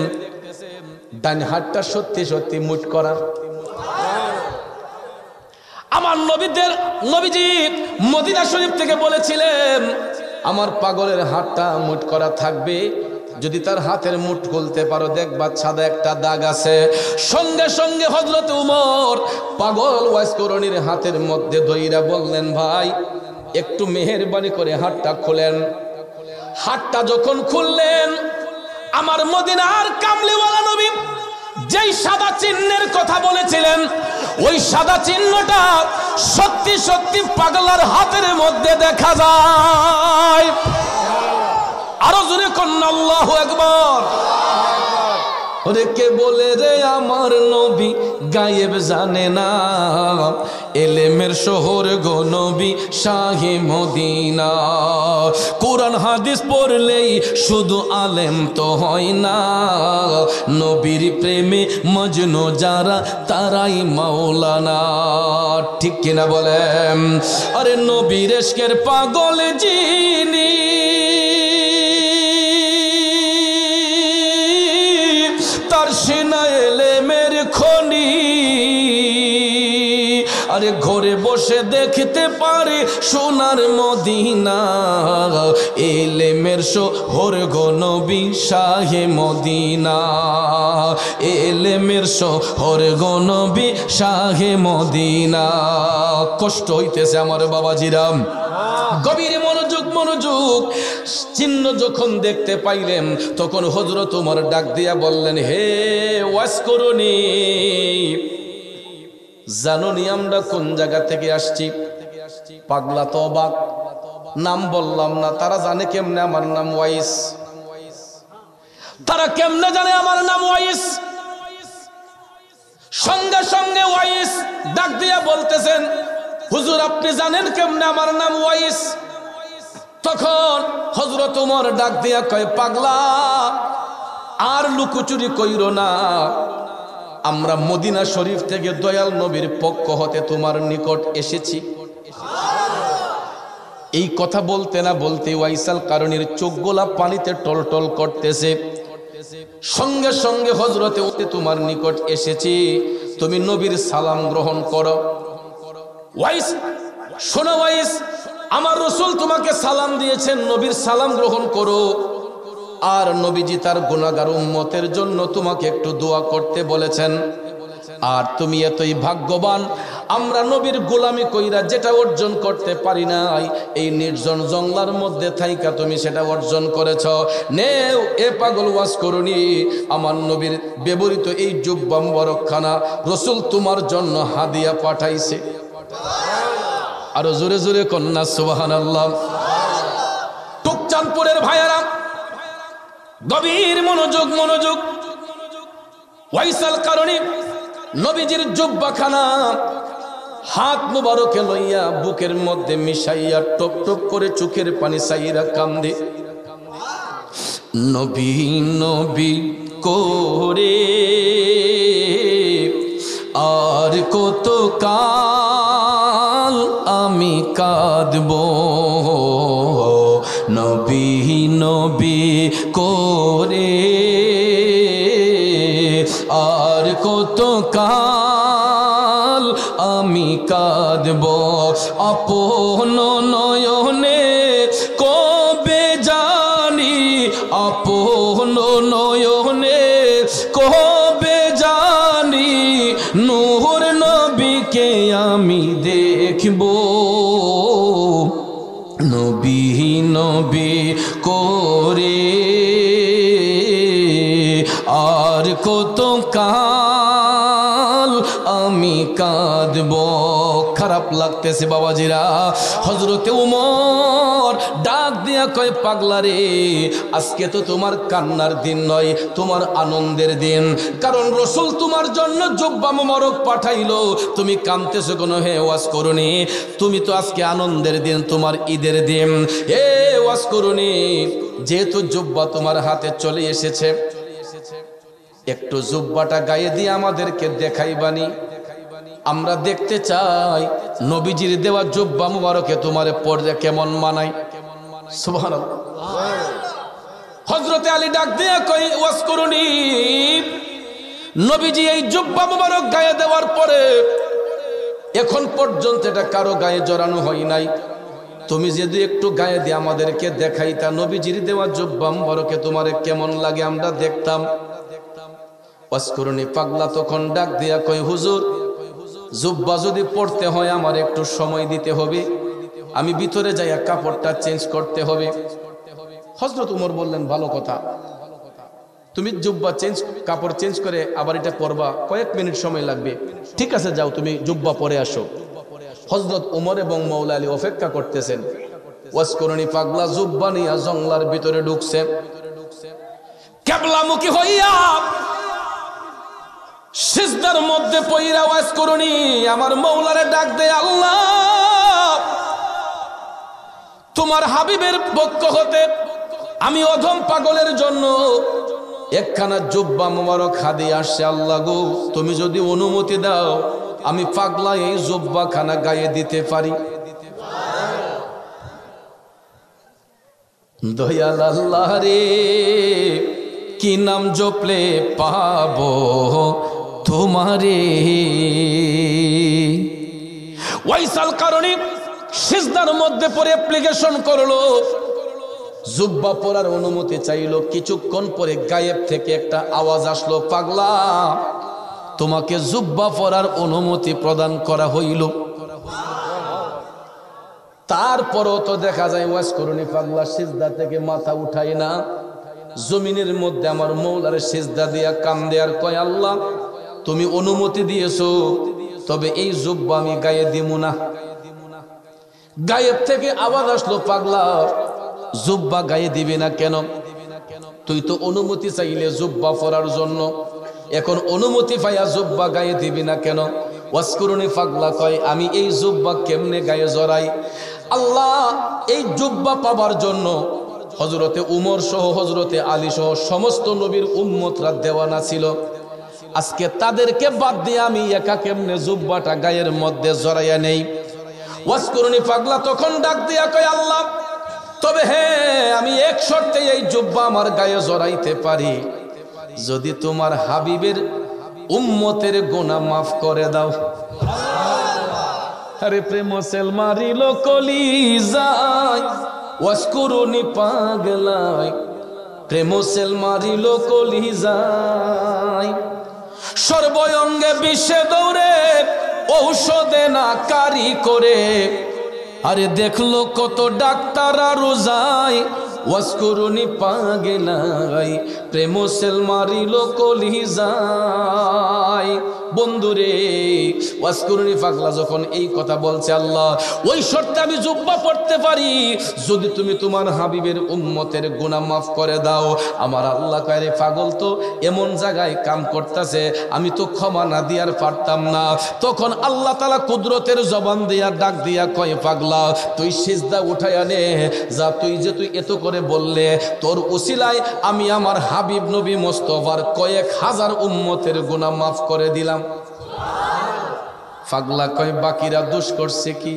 ডান হাতটা সত্যি সত্যি মুঠ করা। আমার নবীজি মদিনা শরীফ থেকে বলেছিলেন আমার পাগলের হাতটা মুঠ করা থাকবে, যদি তার হাতের মুঠ খুলতে পারো দেখবা সাদা একটা দাগ আছে। সঙ্গে সঙ্গে হযরত উমর পাগল ওয়াইস করণীর হাতের মধ্যে ধইরা বললেন, ভাই একটু মেহেরবানি করে হাতটা খুলেন। হাতটা যখন খুললেন, আমার মদিনার কামলিওয়ালা নবী যেই সাদা চিহ্নের কথা বলেছিলেন, ওই সাদা চিহ্নটা সত্যি সত্যি পাগলার হাতের মধ্যে দেখা যায়। আরো জোরে কন্যা আল্লাহু আকবার। ওরে কে বলে রে আমার নবী গায়েব জানে না, এলেমের শহর গো নবী শাহে মদিনা। কোরআন হাদিস পড়লেই শুধু আলেম তো হয় না, নবীর প্রেমে মজনু যারা তারাই মাওলানা। ঠিক কিনা বলেন? আরে নবীর ইশকের পাগল যিনি, তার সিনা এলেমের খনি। আরে ঘরে বসে দেখতে পারে সোনার মদিনা, এলেমের শহর গো নবী শাহে মদিনা। এলেমের শহর গো নবী শাহে মদিনা। কষ্ট হইতেছে আমার বাবাজিরাম, গভীর মনোযোগ। চিহ্ন যখন দেখতে পাইলেন তখন হযরত ওমর ডাক দিয়া বললেন, হে ওয়াজ করুনি, জানোনি আমরা কোন জায়গা থেকে আসছি? পাগলা তো অবাক, নাম বললাম না, তারা জানে কেমনে আমার নাম ওয়াইস? তারা কেমনে জানে আমার নাম ওয়াইস? সঙ্গে সঙ্গে ওয়াইস ডাক দিয়া বলতেছেন, হুজুর আপনি জানেন কেমনে আমার নাম ওয়াইস? তখন হযরত ওমর ডাক দিয়া কয়, পাগলা আর লুকোচুরি কইরো না, আমরা মদিনা শরীফ থেকে দয়াল নবীর পক্ষ হতে তোমার নিকট এসেছি। এই কথা বলতে না বলতে ওয়াইসাল কারণীর চোখগুলা পানিতে টলটল করতেছে। সঙ্গে সঙ্গে হযরতে তোমার নিকট এসেছি, তুমি নবীর সালাম গ্রহণ করো। ওয়াইস শোনো ওয়াইস, আমার রাসূল তোমাকে সালাম দিয়েছেন, নবীর সালাম গ্রহণ করো। আর নবীজি তার গুনাহগার উম্মতের জন্য তোমাকে একটু দোয়া করতে বলেছেন। আর তুমি এতই ভাগ্যবান, আমরা নবীর গোলামি কইরা যেটা অর্জন করতে পারি নাই, এই নির্জন জঙ্গলার মধ্যে থাইকা তুমি সেটা অর্জন করেছ। নেও এ পাগল ওয়াজ করুনি, আমার নবীর ব্যবহৃত এই জুব্বা মুবারকখানা রাসূল তোমার জন্য হাদিয়া পাঠাইছে। আরো জোরে জোরে কন্যা সুবহানাল্লাহ। টুকচাঁদপুরের ভাইয়েরা গভীর মনোযোগ মনোযোগ। ওয়াইসাল কারণী নবীজির জুব্বাখানা হাত মুবারকে লইয়া বুকের মধ্যে মিশাইয়া টপ টপ করে চোখের পানি সাইরা কান্দে। নবী নবী করে আর কত কাল আমি কাঁদব, নবী নবী করে আর কত কাল আমি কাঁদব। আপন নয়নে কবে জানি, আপন নয়নে কবে জানি নূর নবীকে আমি দেখব, নবী নবী করে আর কত কাল আমি কাঁদব। খারাপ লাগতেছে বাবাজিরা। হযরতে ওমর ডাক দিয়া কয়, পাগলা রে, আজকে তো তোমার কান্নার দিন নয়, তোমার আনন্দের দিন। কারণ রাসূল তোমার জন্য জুব্বা মোবারক পাঠাইলো, তুমি কাঁদতেছো কেন? হে ওয়াজ করুনি, তুমি তো আজকে আনন্দের দিন, তোমার ঈদের দিন। হে ওয়াজ করুনি, যেহেতু জুব্বা তোমার হাতে চলে এসেছে, একটু জুব্বাটা গায়ে দিয়ে আমাদেরকে দেখাইবানি। আমরা দেখতে চাই নবীজির দেওয়া জুব্বা মুবারকে তোমারে পড়লে কেমন মানায়। সুবহানাল্লাহ। হযরতে আলী ডাক দিয়ে কই, ওয়াজ করুনি, নবীজি এই জুব্বা মুবারক গায়ে দেওয়ার পরে এখন পর্যন্ত এটা কারো গায়ে জড়ানো হয় নাই, তুমি যদি একটু গায়ে দিয়ে আমাদেরকে দেখাইতা নবীজির দেওয়া জুব্বা মুবারকে তোমারে কেমন লাগে, আমরা দেখতাম। ওয়াজ করুনি পাগলা তখন ডাক দিয়া কই, হুজুর, জুব্বা যদি পড়তে হয় আমার একটু সময় দিতে হবে, আমি ভিতরে যাইয়া কাপড়টা চেঞ্জ করতে হবে। হযরত ওমর বললেন, ভালো কথা, তুমি জুব্বা কাপড় চেঞ্জ করে আবার এটা পরবা, কয়েক মিনিট সময় লাগবে, ঠিক আছে যাও তুমি জুব্বা পরে আসো। হযরত ওমর এবং মাওলা আলী অপেক্ষা করতেছেন। ওয়াজ করুনি পাগলা জুব্বা নিয়া জংলার ভিতরে ঢুকছে। কিবলামুখী হইয়া সিজদার মধ্যে পইরা ওয়াজ করুনি আমার মাওলারে ডাক দে, আল্লাহ তোমার হাবিবের পক্ষ হতে আমি অধম পাগলের জন্য একখানা জুব্বা মোবারক হাদিয়া আসছে, আল্লাহ গো তুমি যদি অনুমতি দাও আমি পাগলা এই জুব্বা খানা গায়ে দিতে পারি। দয়াল আল্লাহ রে, কি নাম জপলে পাবো তোমারে। ওয়াইসাল কারণী সিজদার মধ্যে পড়ে অ্যাপ্লিকেশন করলো, জুব্বা পরার অনুমতি চাইলো। কিছুক্ষণ পরে গায়েব থেকে একটা আওয়াজ আসলো, পাগলা তোমাকে জুব্বা পরার অনুমতি প্রদান করা হইল। তারপরও তো দেখা যায় ওয়াজ করুনি পাগলা সিজদা থেকে মাথা উঠায় না, জমিনের মধ্যে আমার মৌলার সিজদা দিয়া কান্দে আর কয়, আল্লাহ তুমি অনুমতি দিয়েছো, তবে এই জুব্বা আমি গায়ে দিব না। গায়েব থেকে আওয়াজ আসলো, পাগলা জুব্বা গায়ে দিবে না কেন? তুই তো অনুমতি চাইলে জুব্বা পরার জন্য, এখন অনুমতি পাইয়া জুব্বা গায়ে দিবি না কেন? ওয়াজ করুনি পাগলা কয়, আমি এই জুব্বা কেমনে গায়ে জড়াই? আল্লাহ এই জুব্বা পাবার জন্য হযরতে উমর সহ হযরতে আলী সহ সমস্ত নবীর উম্মতরা দেওয়ানা ছিল, আজকে তাদেরকে বাদ দিয়ে আমি একা কেমনে জুব্বাটা গায়ের মধ্যে জড়াইয়া নেই? ওয়াজ করুনি পাগলা তখন ডাক দিয়া কয়, আল্লাহ তবে হ্যাঁ আমি এক শর্তে এই জুব্বা আমার গায়ে জড়াইতে পারি, যদি তোমার হাবিবের উম্মতের গুনাহ মাফ করে দাও। আরে প্রেম সেল মারিল কলিজায়, ওয়াজ করুনি পাগলায়, প্রেম সেল মারিল কলিজায়, সর্বঙ্গে বিষে দৌড়ে ঔষধে না কারি করে, আরে দেখলো কত ডাক্তার আরো যায়, ওয়াজ করুনি পাগলাই, প্রেম সেল মারিল কলিজায়, বন্ধুরে ওয়াজকুরুনি পাগলা যখন এই কথা বলছে, আল্লাহ ওই শর্তে আমি জুব্বা পড়তে পারি যদি তুমি তোমার হাবিবের উম্মতের গুনাহ মাফ করে দাও। আমার আল্লাহ কয় রে পাগল তো এমন জায়গায় কাম করতেছে, আমি তো ক্ষমা না দিয়ার পারতাম না। তখন আল্লাহ তাআলা কুদরতের জবান দিয়া ডাক দিয়া কয়, পাগলা তুই সিজদা উঠাইয়া নে যা, তুই এত করে বললে তোর উসিলায় আমি আমার হাবিব নবী মুস্তাফার কয়েক হাজার উম্মতের গুনাহ মাফ করে দিলাম। পাগলা কয় বাকিরা দোষ করছে কি?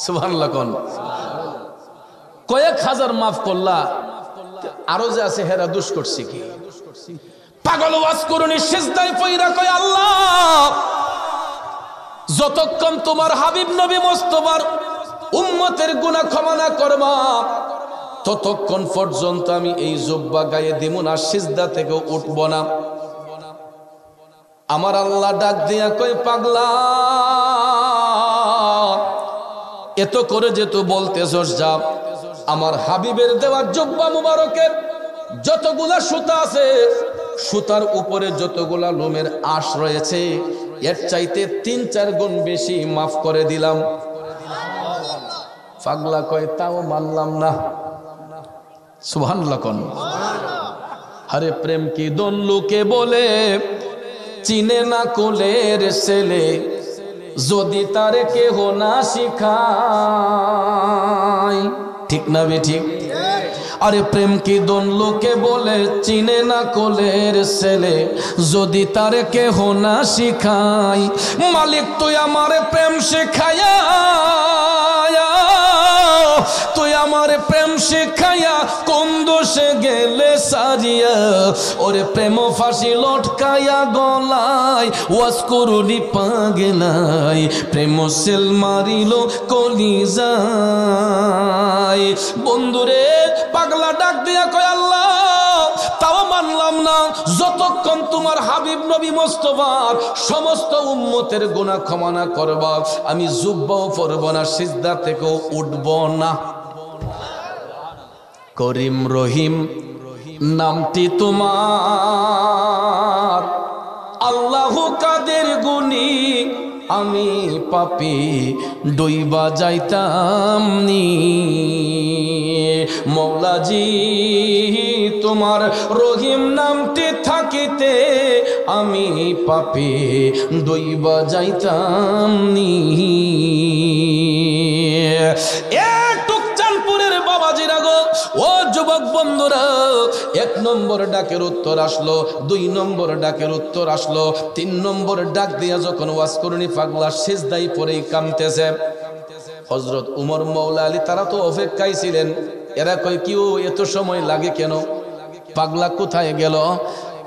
সুবহানাল্লাহ কোন কয়েক হাজার মাফ করলা, আরো যে আছে হেরা দোষ করছে কি? পাগল ওয়াজকুরুনি সিজদায় পইরা কয়, আল্লাহ যতক্ষণ তোমার হাবিব নবী মুস্তাফার উম্মতের গুনাহ ক্ষমা না করবা ততক্ষণ পর্যন্ত আমি এই জুব্বা গায়ে দিব না, সিজদা থেকে উঠব না। আমার আল্লাহ ডাক দিয়া কয়, পাগলা এত করে যে তুই বলতেছস, যা আমার হাবিবের দেওয়া জুব্বা মুবারকের যতগুলা সুতা আছে, সুতার উপরে যতগুলা লোমের আঁশ রয়েছে, এর চাইতে ৩-৪ গুণ বেশি মাফ করে দিলাম। পাগলা কয় তাও মানলাম না। সুবহানাল্লাহ কোন আরে প্রেম কি দন লোকে বলে, চিনে না কোলের ছেলে, যদি তারে কেহ না শিখায়। ঠিক না বে ঠিক? আরে প্রেম কি দন লোকে বলে, চিনে না কোলের ছেলে, যদি তারে কেহ না শিখায়। মালিক তুই আমারে প্রেম শিখায়া, তুই আমার প্রেম শিখাইয়া কোন দোষে গেলে সারিয়া, ওরে প্রেম ফাঁসি লটকায়া গলায় ওয়াজকুরুনি পাগলাই, প্রেম সেল মারিল কলিজায়। বন্ধুরে পাগলা ডাক দিয়া কয়, আল্লাহ তাও মানলাম না, যতক্ষণ তোমার হাবিব নবী মুস্তাফার সমস্ত উম্মতের গুনাহ ক্ষমা না করবা আমি জুব্বাও পরব না, সিজদা থেকেও উঠব না। করিম রহিম নামটি তোমার, আল্লাহু কাদের গুণী আমি পাপী ডুইবা যাইতাম নি। মৌলাজি তোমার রহিম নামটি থাকিতে আমি পাপী ডুইবা যাইতাম নি। টুকচানপুরের বাবাজিরা গো, ও যুবক বন্ধুরা, ১ নম্বর ডাকের উত্তর আসলো, ২ নম্বর ডাকের উত্তর আসলো, ৩ নম্বর ডাক দিয়া যখন ওয়াজকুরুনি পাগলা সিজদায় পড়েই কামতেছে, হযরত উমর মাওলা আলী তারা তো অপেক্ষায় ছিলেন। এরা কয় কিও এত সময় লাগে কেন, পাগলা কোথায় গেল?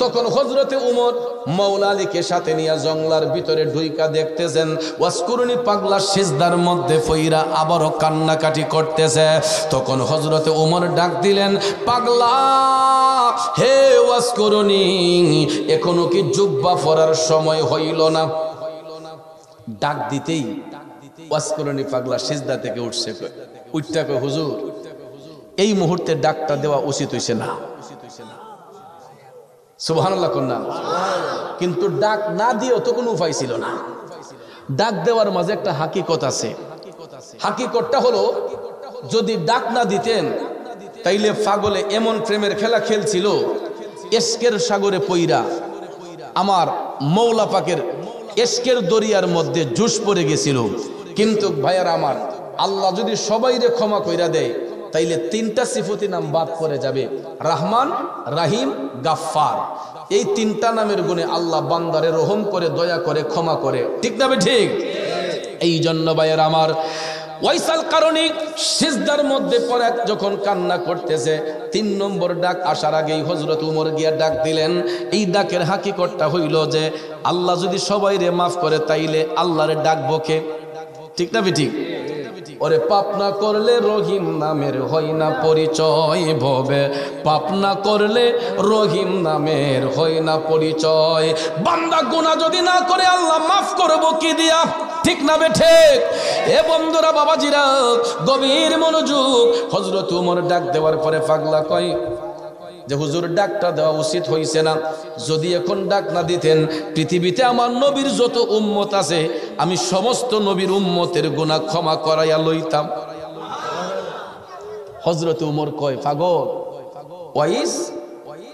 তখন হযরতে উমর মাওলা আলীকে সাথে নিয়ে জঙ্গলার ভিতরে ঢুইকা দেখতেছেন ওয়াজকুরুনি পাগলা সিজদার মধ্যে পইরা আবারও কান্নাকাটি করতেছে। তখন হযরতে উমর ডাক দিলেন, পাগলা হে ওয়াজকুরুনি, এখনো কি জুব্বা পরার সময় হইল না? ডাক দিতেই ওয়াজকুরুনি পাগলা সিজদা থেকে উঠছে, উঠটা কয় হুজুর এই মুহূর্তে ডাকটা দেওয়া উচিত হইছে না। সুবহানাল্লাহ কন্যা। কিন্তু ডাক না দিয়েও তো কোনো উপায় ছিল না। ডাক দেওয়ার মাঝে একটা হাকিকত আছে। হাকিকতটা হলো, যদি ডাক না দিতেন তাইলে পাগলে এমন প্রেমের খেলা খেলছিল, এশকের সাগরে পইরা আমার মৌলা পাকের এশকের দরিয়ার মধ্যে জুস পড়ে গেছিল। কিন্তু ভাইয়ার আমার, আল্লাহ যদি সবাইরে ক্ষমা কইরা দেয় তাইলে 3টা সিফতি নাম বাদ পড়ে যাবে, রহমান, রাহিম, গাফফার। এই 3টা নামের গুণে আল্লাহ বান্দারে রহম করে, দয়া করে, ক্ষমা করে। ঠিক না ঠিক? এই জন্য ভাইয়ের আমার, ওয়াইসাল কারণী সিজদার মধ্যে পড়ে যখন কান্না করতেছে, 3 নম্বর ডাক আসার আগেই হযরত উমর গিয়া ডাক দিলেন। এই ডাকের হাকিকতটা হইল যে আল্লাহ যদি সবাইরে মাফ করে তাইলে আল্লাহরে ডাকবো কে? ঠিক না ঠিক? ওরে পাপ না করলে রহিম নামের হয় না পরিচয় ভবে, পাপ না করলে রহিম নামের হয় না পরিচয়। বান্দা গুনাহ যদি না করে আল্লাহ মাফ করবো কি দিয়া? ঠিক না ঠিক? এ বন্ধুরা, বাবাজিরা, গভীর মনোযোগ। হযরত উমর ডাক দেওয়ার পরে পাগলা কয়, যে হুজুর ডাকটা দেওয়া উচিত হইছে না, যদি এখন ডাক না দিতেন পৃথিবীতে আমার নবীর যত উম্মত আছে আমি সমস্ত নবীর উম্মতের গুনাহ ক্ষমা করাইয়া লইতাম। হযরত উমর কয়, পাগল ওয়াইস,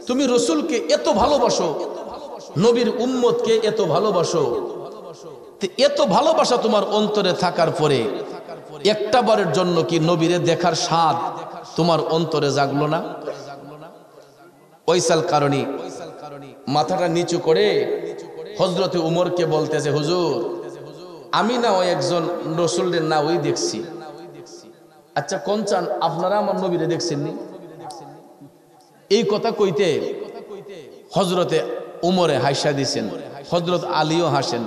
তুমি রসুলকে এত ভালোবাসো, নবীর উম্মতকে এত ভালোবাসো, এত ভালোবাসা তোমার অন্তরে থাকার পরে একটা বারের জন্য কি নবীরে দেখার স্বাদ তোমার অন্তরে জাগলো না? ওয়াইসাল কারণী মাথাটা নিচু করে হযরত উমরকে বলতেছে, হুজুর আমি না ওই একজন রসুলের না ওই দেখছি। আচ্ছা কোন চান, আপনারা আমার নবীরে দেখছেননি? এই কথা কইতে হযরতে উমরে হাসা দিছেন, হযরত আলীও হাসেন।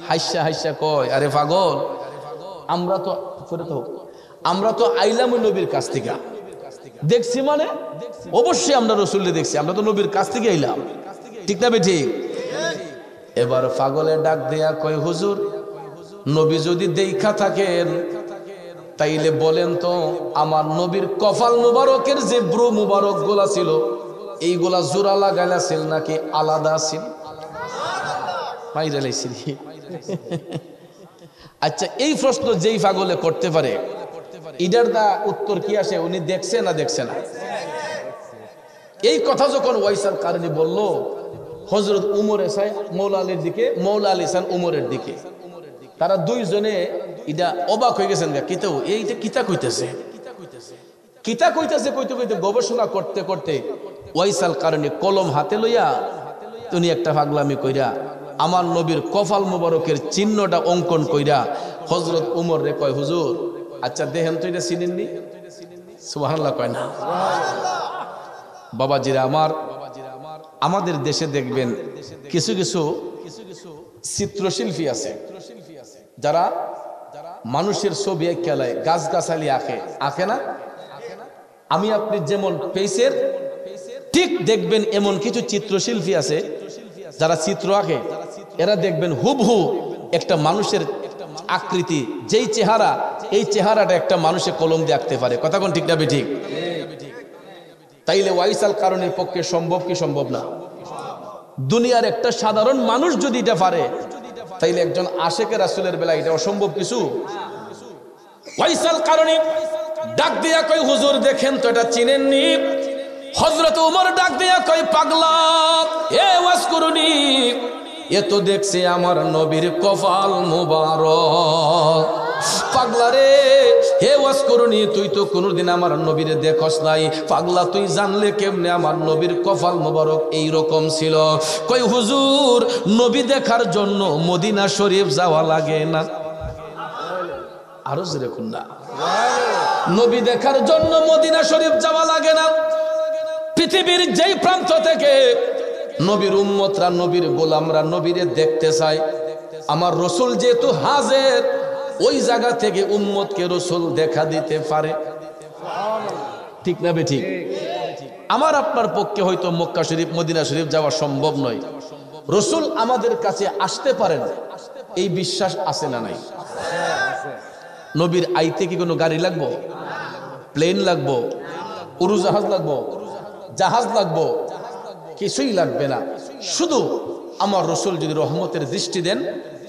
হাসা হাসা কয়, আরে পাগল, আমরা তো আইলাম ওই নবীর কাছ থেকে, দেখছি মানে অবশ্যই আমরা রসুলকে দেখছি, আমরা তো নবীর কাছ থেকে আইলাম, ঠিক না বেঠিক? এবার পাগলে ডাক দেয়া কয়, হুজুর নবী যদি দেখা থাকেন তাইলে বলেন তো আমার নবীর কপাল মুবারকের যে ব্রু মুবারক গুলা ছিল এইগুলা জোড়া লাগাইলা ছিল নাকি আলাদা ছিল? আচ্ছা এই প্রশ্ন যেই পাগলে করতে পারে ইডার দা উত্তর কি আসে, উনি দেখছে না দেখছে না? এই কথা যখন ওয়াইসাল কারণী বলল, হযরত উমর এসাই মৌলা আলীর দিকে, মৌলা আলী সান উমরের দিকে, তারা দুইজনে এটা অবাক হয়ে গেছেন। কিতাও এইটা কিতা কইতেছে, কিতা কইতেছে কইতে কইতে গবেষণা করতে করতে ওয়াইসাল কারণী কলম হাতে লইয়া উনি একটা পাগলামি কইরা আমার নবীর কপাল মুবারকের চিহ্নটা অঙ্কন কইরা হযরত উমর রে কয়, হুজুর আচ্ছা দেখেন তো এটা চিনেননি? সুবহানাল্লাহ কয় না? বাবাজিরা আমার, আমাদের দেশে দেখবেন কিছু কিছু চিত্রশিল্পী আছে যারা মানুষের ছবি খেলায়, গাছ গাছালি আঁকে না? আমি আপনি যেমন পেয়েছেন ঠিক দেখবেন এমন কিছু চিত্রশিল্পী আছে যারা চিত্র আঁকে, এরা দেখবেন হুবহু একটা মানুষের আকৃতি, যেই চেহারা এই চেহারাটা একটা মানুষের কলম দিয়ে আঁকতে পারে। কথা কোন ঠিক না বেঠিক? তাইলে ওয়াইসাল কারণের পক্ষে সম্ভব কি সম্ভব না? দুনিয়ার একটা সাধারণ মানুষ যদি এটা পারে তাইলে একজন আশেকে রাসূলের বেলা এটা অসম্ভব কিছু? ওয়াইসাল কারণী ডাক দিয়া কই, হুজুর দেখেন তো এটা চিনেননি? হযরত উমর ডাক দিয়া কই, পাগলা এ ওয়াজ করুনি, এ তো দেখছে আমার নবীর কপাল মুবারক। পাগলা রে, হে ওয়াজ করুনি, তুই তো কোনোদিন আমার নবীরে দেখস নাই, পাগলা তুই জানলে কেমনে আমার নবীর কপাল মুবারক এই রকম ছিল? কই হুজুর নবী দেখার জন্য মদিনা শরীফ যাওয়া লাগে না? আরো জোরে কোন না? নবী দেখার জন্য মদিনা শরীফ যাওয়া লাগে না? পৃথিবীর যেই প্রান্ত থেকে নবীর উম্মতরা, নবীর গোলামরা নবীরে দেখতে চায়, আমার রসুল যেহেতু হাজের, ওই জায়গা থেকে উম্মতকে রসুল দেখা দিতে পারে, ঠিক না বেঠিক? আমার আপনার পক্ষে হয়তো মক্কা শরীফ মদিনা শরীফ যাওয়া সম্ভব নয়, রসুল আমাদের কাছে আসতে পারেন, এই বিশ্বাস আছে না নাই? নবীর আইতে কি কোনো গাড়ি লাগবো, প্লেন লাগবো, উড়োজাহাজ লাগবো, জাহাজ লাগবো? কিছুই লাগবে না। শুধু আমার রসুল যদি রহমতের দৃষ্টি দেন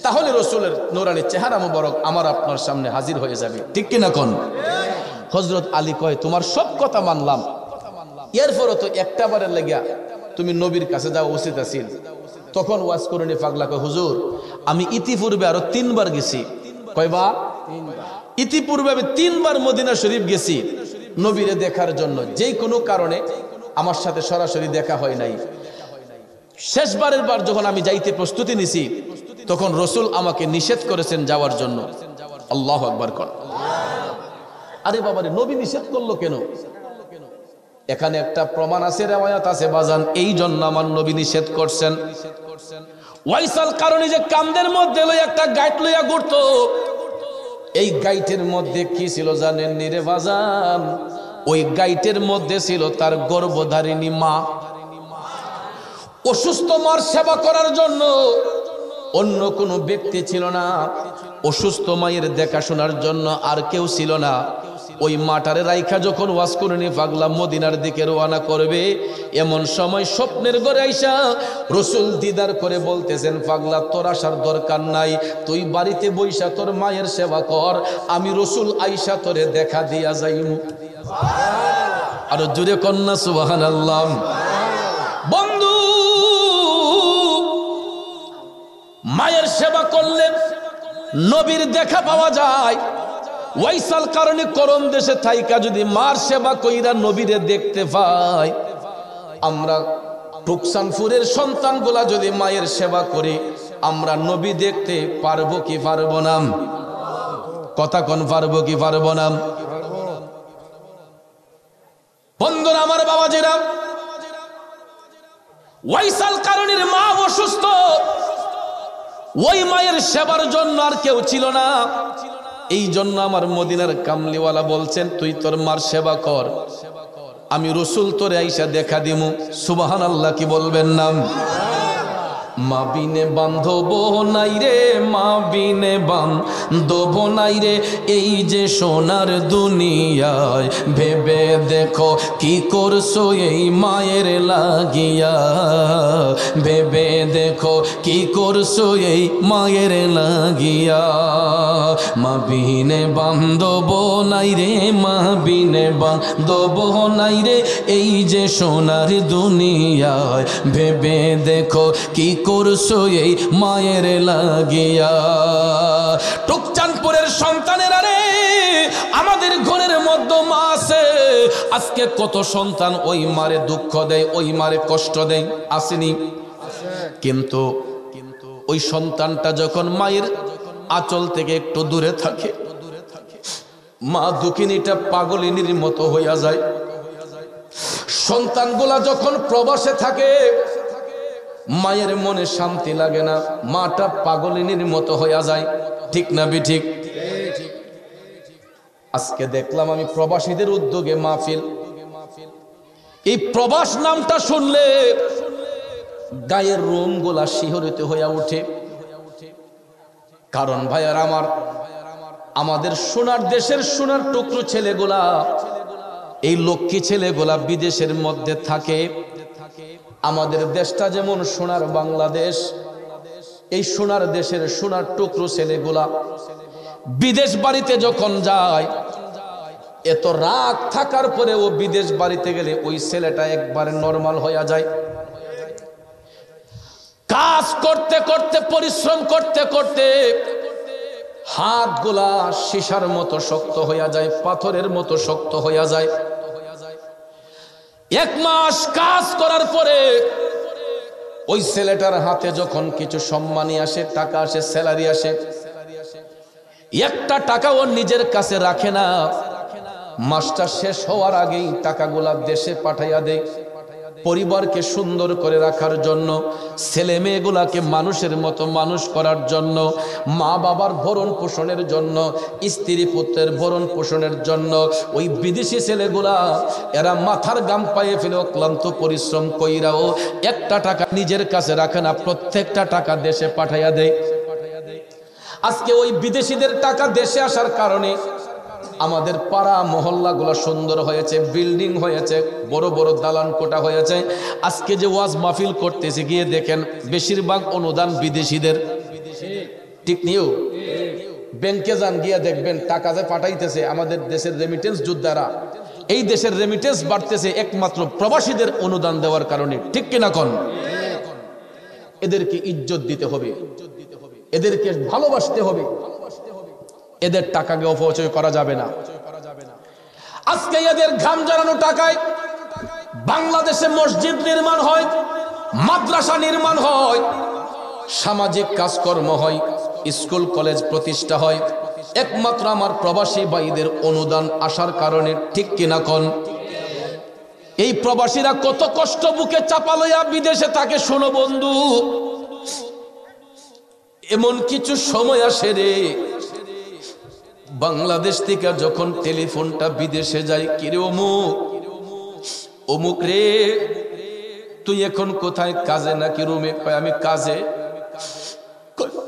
তাহলে রসুলের নূরানী চেহারা মুবারক আমার আপনার সামনে হাজির হয়ে যাবে, ঠিক কিনা কোন? হযরত আলী কয়, তোমার সব কথা মানলাম, এরপরও তো একটা বারের লাগিয়া তুমি নবীর কাছে যাওয়া উচিত আছিল। তখন ওয়াজ করুনি পাগলা কয়, হুজুর আমি ইতিপূর্বে আরো 3 বার গেছি। কয়বার? ইতিপূর্বে আমি 3 বার মদিনা শরীফ গেছি নবীরে দেখার জন্য, যেই কোনো কারণে আমার সাথে সরাসরি দেখা হয় নাই। শেষবারের বার যখন আমি যাইতে প্রস্তুতি নিছি তখন রসুল আমাকে নিষেধ করেছেন যাওয়ার জন্য। আল্লাহু আকবার কর। আরে বাবারে, নবী নিষেধ করলো কেন? এখানে একটা প্রমাণ আছে, রিওয়ায়াত আছে বাজান, এই জন্য আমার নবী নিষেধ করছেন। ওয়াইসাল কারণে যে কামদের মধ্যে লই একটা গাইট লইয়া ঘুরতো, এই গাইটের মধ্যে কি ছিল জানেন নি রে বাজান? ওই গাইটের মধ্যে ছিল তার গর্ভধারিণী মা। অসুস্থ মার সেবা করার জন্য অন্য কোনো ব্যক্তি ছিল না, অসুস্থ মায়ের দেখাশোনার জন্য আর কেউ ছিল না। ওই মাটারে রাইখা যখন ওয়াজ করে নিয়ে পাগলা মদিনার দিকে রওনা করবে, এমন সময় স্বপ্নের ঘরে আইসা রসুল দিদার করে বলতেছেন, পাগলা তোর আসার দরকার নাই, তুই বাড়িতে বইসা তোর মায়ের সেবা কর, আমি রসুল আইসা তোরে দেখা দিয়া যাইমু। আরো জোরে কন্যা সুবহানাল্লাহ। বন্ধু, মায়ের সেবা করলে নবীর দেখা পাওয়া যায়। ওয়াইসাল কারণে করম দেশে থাইকা যদি মার সেবা কইরা নবীরে দেখতে পাই, আমরা টুকসানপুরের সন্তানগুলা যদি মায়ের সেবা করি, আমরা নবী দেখতে পারবো কি পারবো না? কথা কোন পারবো কি পারবো না? বন্ধুরা আমার, বাবাজিরা, ওয়াইসাল কারণের মা অসুস্থ, ওই মায়ের সেবার জন্য আর কেউ ছিল না। এই জন্য আমার মদিনার কামলিওয়ালা বলছেন, তুই তোর মার সেবা কর, আমি রসুল তোরে আইসা দেখা দিমু। সুবহানাল্লাহ কি বলবেন না? মা বিনে বান্ধব নাই রে, মা বিনে বান্ধব নাই রে, এই যে সোনার দুনিয়ায়, ভেবে দেখো কি করছো এই মায়ের লাগিয়া, ভেবে দেখো কি করছো এই মায়ের লাগিয়া। মা বিনে বান্ধব নাই রে, মা বিনে বান্ধব নাই রে, এই যে সোনার দুনিয়ায়, ভেবে দেখো কি করছো এই মায়ের লাগিয়া। টুকচানপুরের সন্তানেরা রে, আমাদের ঘরের মধ্যে মা আছে, আজকে কত সন্তান ওই মারে দুঃখ দেয়, ওই মারে কষ্ট দেয়, আসেনি? কিন্তু ওই সন্তানটা যখন মায়ের আঁচল থেকে একটু দূরে থাকে, মা দুঃখিনীটা পাগলিনীর মতো হইয়া যায়। সন্তানগুলা যখন প্রবাসে থাকে, মায়ের মনে শান্তি লাগে না, মাটা পাগলিনীর মতো হইয়া যায়। ঠিক না বিঠিক? আজকে দেখলাম আমি প্রবাসীদের উদ্যোগে মাহফিল। এই প্রবাস নামটা শুনলে গায়ের রোম গুলা শিহরিত হইয়া উঠে। কারণ ভাইয়ার আমার, আমাদের সোনার দেশের সোনার টুকরো ছেলেগুলা, এই লক্ষ্মী ছেলেগুলা বিদেশের মধ্যে থাকে। আমাদের দেশটা যেমন সোনার বাংলাদেশ, এই সোনার দেশের সোনার টুকরো ছেলেগুলা বিদেশ বাড়িতে যখন যায়, এত রাগ থাকার পরে ও বিদেশ বাড়িতে গেলে ওই ছেলেটা একবারে নরমাল হইয়া যায়। কাজ করতে করতে, পরিশ্রম করতে করতে হাতগুলা সীসার মতো শক্ত হইয়া যায়, পাথরের মতো শক্ত হইয়া যায়। এক মাস কাজ করার পরে ওই ছেলেটার হাতে যখন কিছু সম্মানী আসে, টাকা আসে, স্যালারি আসে, একটা টাকা ও নিজের কাছে রাখে না। মাসটা শেষ হওয়ার আগেই টাকাগুলা দেশে পাঠাইয়া দেয়, পরিবারকে সুন্দর করে রাখার জন্য, ছেলে মেয়েগুলাকে মানুষের মতো মানুষ করার জন্য, মা বাবার ভরণ পোষণের জন্য, স্ত্রী পুত্রের ভরণ পোষণের জন্য। ওই বিদেশি ছেলেগুলা এরা মাথার গাম পায়ে ফেলে ক্লান্ত পরিশ্রম কইরাও একটা টাকা নিজের কাছে রাখে না, প্রত্যেকটা টাকা দেশে পাঠাইয়া দেয়। আজকে ওই বিদেশিদের টাকা দেশে আসার কারণে আমাদের পাড়া মহল্লাগুলো সুন্দর হয়েছে, বিল্ডিং হয়েছে, বড় বড় দালান কোঠা হয়েছে। আজকে যে ওয়াজ মাহফিল করতেছে, গিয়ে দেখেন বেশিরভাগ অনুদান বিদেশিদের। ঠিক নিও? ব্যাংকে যান, গিয়ে দেখবেন টাকা যে পাঠাইতেছে আমাদের দেশের রেমিটেন্স যোদ্ধারা, এই দেশের রেমিটেন্স বাড়তেছে একমাত্র প্রবাসীদের অনুদান দেওয়ার কারণে। ঠিক কিনা কোন? এদেরকে ইজ্জত দিতে হবে, এদেরকে ভালোবাসতে হবে, এদের টাকাকে অপচয় করা যাবে না। আজকে এদের ঘাম ঝরানো টাকায় বাংলাদেশে মসজিদ নির্মাণ হয়, মাদ্রাসা নির্মাণ হয়, সামাজিক কাজকর্ম হয়, স্কুল কলেজ প্রতিষ্ঠা হয়, একমাত্র আমার প্রবাসী ভাইদের অনুদান আসার কারণে। ঠিক কিনা কোন? এই প্রবাসীরা কত কষ্ট বুকে চাপা লইয়া বিদেশে থাকে। শোনো বন্ধু, এমন কিছু সময় আসে রে, বাংলাদেশ থেকে যখন টেলিফোনটা বিদেশে যায়, কিরে অমুক, অমুক রে তুই এখন কোথায়, কাজে নাকি রুমে? কয় আমি কাজে।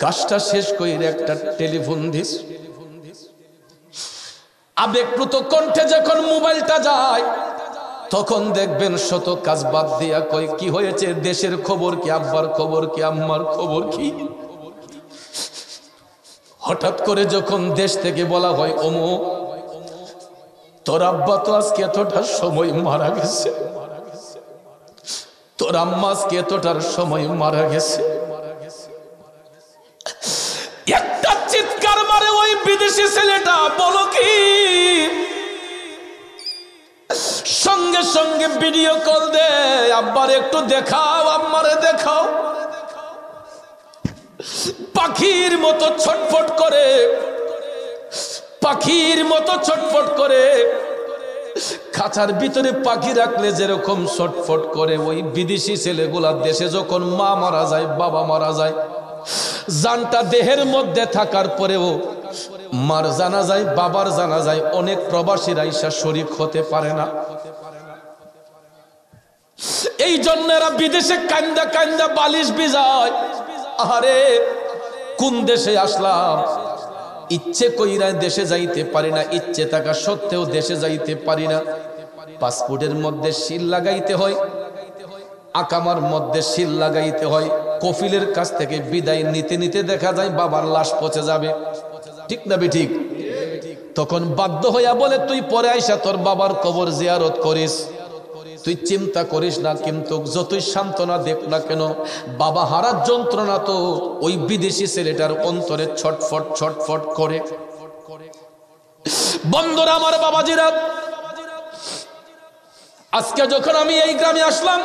কাজটা শেষ করে একটা টেলিফোন দিস। আবেগপ্লুত কণ্ঠে যখন মোবাইলটা যায়, তখন দেখবেন শত কাজ বাদ দিয়া কয় কি হয়েছে, দেশের খবর কি, আব্বার খবর কি, আম্মার খবর কি। হঠাৎ করে যখন দেশ থেকে বলা হয় ওমো তোর আব্বা তো আজকে এতটার সময় মারা গেছে, তোর আম্মা আজকে এতটার সময় মারা গেছে, একটা চিৎকার মারে ওই বিদেশি ছেলেটা, বলো কি, সঙ্গে সঙ্গে ভিডিও কল দে, আব্বার একটু দেখাও, আম্মারে দেখাও। পাখির মতো ছটফট করে, পাখির মতো ছটফট করে, খাঁচার ভিতরে পাখি রাখলে যেরকম ছটফট করে, ওই বিদেশি ছেলেগুলা দেশে যখন মা মারা যায়, বাবা মারা যায়, জানটা দেহের মধ্যে থাকার পরেও মার জানা যায়, বাবার জানা যায়, অনেক প্রবাসীরা ঈশা শরীক হতে পারে না। এই জন্য এরা বিদেশে কান্দা কান্দা বালিশ ভিজায়। আরে কোন দেশে আসলাম, ইচ্ছে কইরা দেশে যাইতে পারি না, ইচ্ছে থাকা সত্ত্বেও দেশে যাইতে পারি না। পাসপোর্টের মধ্যে সিল লাগাইতে হয়, আকামার মধ্যে সিল লাগাইতে হয়, কফিলের কাছ থেকে বিদায় নিতে নিতে দেখা যায় বাবার লাশ পচে যাবে, ঠিক না ঠিক? তখন বাধ্য হইয়া বলে তুই পরে আইসা তোর বাবার কবর জিয়ারত করিস, তুই চিন্তা করিস না। কিন্তু যতই সান্ত্বনা দেখ না কেন, বাবা হারার যন্ত্রণা তো ওই বিদেশি ছেলেটার অন্তরে ছটফট ছটফট করে। বন্ধুরা আমার, বাবাজিরা, আজকে যখন আমি এই গ্রামে আসলাম,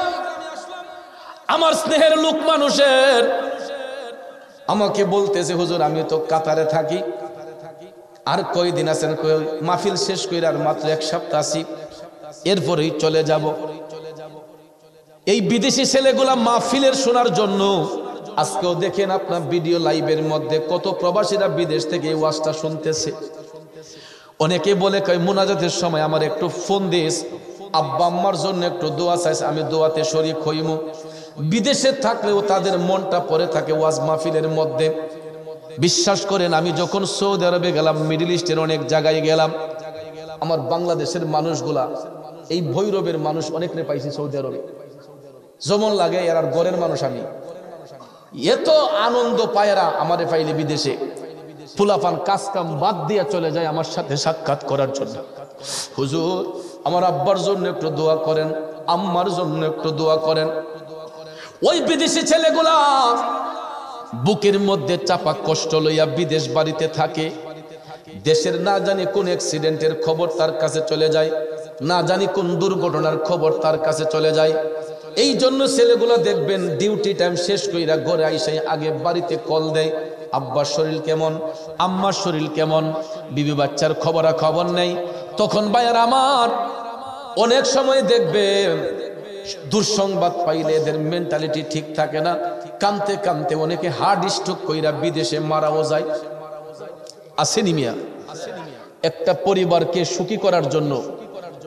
আমার স্নেহের লোক মানুষের আমাকে বলতেছে হুজুর আমি তো কাতারে থাকি, আর কয়দিন আছেন? মাহফিল শেষ করে আর মাত্র 1 সপ্তাহ আছি, এরপরেই চলে যাব। এই বিদেশি ছেলেগুলা মাহফিলের শোনার জন্য আজকেও দেখেন আপনার ভিডিও লাইভের মধ্যে কত প্রবাসীরা বিদেশ থেকে এই ওয়াজটা শুনতেছে। অনেকে বলে কয় মুনাজাতের সময় আমার একটু ফোন দিস, আব্বা আম্মার জন্য একটু দোয়া চাইছে, আমি দোয়াতে শরীক হইমু। বিদেশে থাকলেও তাদের মনটা পড়ে থাকে ওয়াজ মাহফিলের মধ্যে। বিশ্বাস করেন, আমি যখন সৌদি আরবে গেলাম, মিডল ইস্টের অনেক জায়গায় গেলাম, আমার বাংলাদেশের মানুষগুলা, এই ভৈরবের মানুষ অনেকরে পাইছি সৌদি আরবে, যেমন লাগে এর আর গড়ের মানুষ। আমি এত আনন্দ পায়রা আমারে পাইলে বিদেশে, ফুলাফান কাজ কাম বাদ দিয়া চলে যায় আমার সাথে সাক্ষাৎ করার জন্য। হুজুর আমার আব্বার জন্য একটু দোয়া করেন, আম্মার জন্য একটু দোয়া করেন। ওই বিদেশি ছেলেগুলা বুকের মধ্যে চাপা কষ্ট লইয়া বিদেশ বাড়িতে থাকে। দেশের না জানি কোন অ্যাক্সিডেন্টের খবর তার কাছে চলে যায়, না জানি কোন দুর্ঘটনার খবর তার কাছে চলে যায়। এই জন্য ছেলেগুলো দেখবেন ডিউটি টাইম শেষ কইরা ঘরে আইসা আগে বাড়িতে কল দেয়, আব্বার শরীর কেমন, আম্মার শরীর কেমন, বিবি বাচ্চার খবর নেই। তখন ভাইয়ার আমার অনেক সময় দেখবেন দুঃসংবাদ পাইলে এদের মেন্টালিটি ঠিক থাকে না, কানতে কানতে অনেকে হার্ট স্ট্রোক কইরা বিদেশে মারাও যায়। আসেনি মিয়া? একটা পরিবারকে সুখী করার জন্য,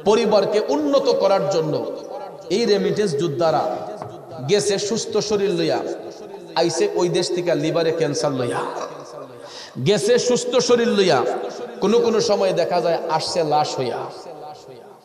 পরিবারকে উন্নত করার জন্য এই রেমিটেন্স যোদ্ধারা গেছে সুস্থ শরীর লইয়া, আইসে ওই দেশ থেকে লিভারে ক্যান্সার লইয়া, গেছে সুস্থ শরীর লইয়া, কোনো কোনো সময় দেখা যায় আসছে লাশ হইয়া।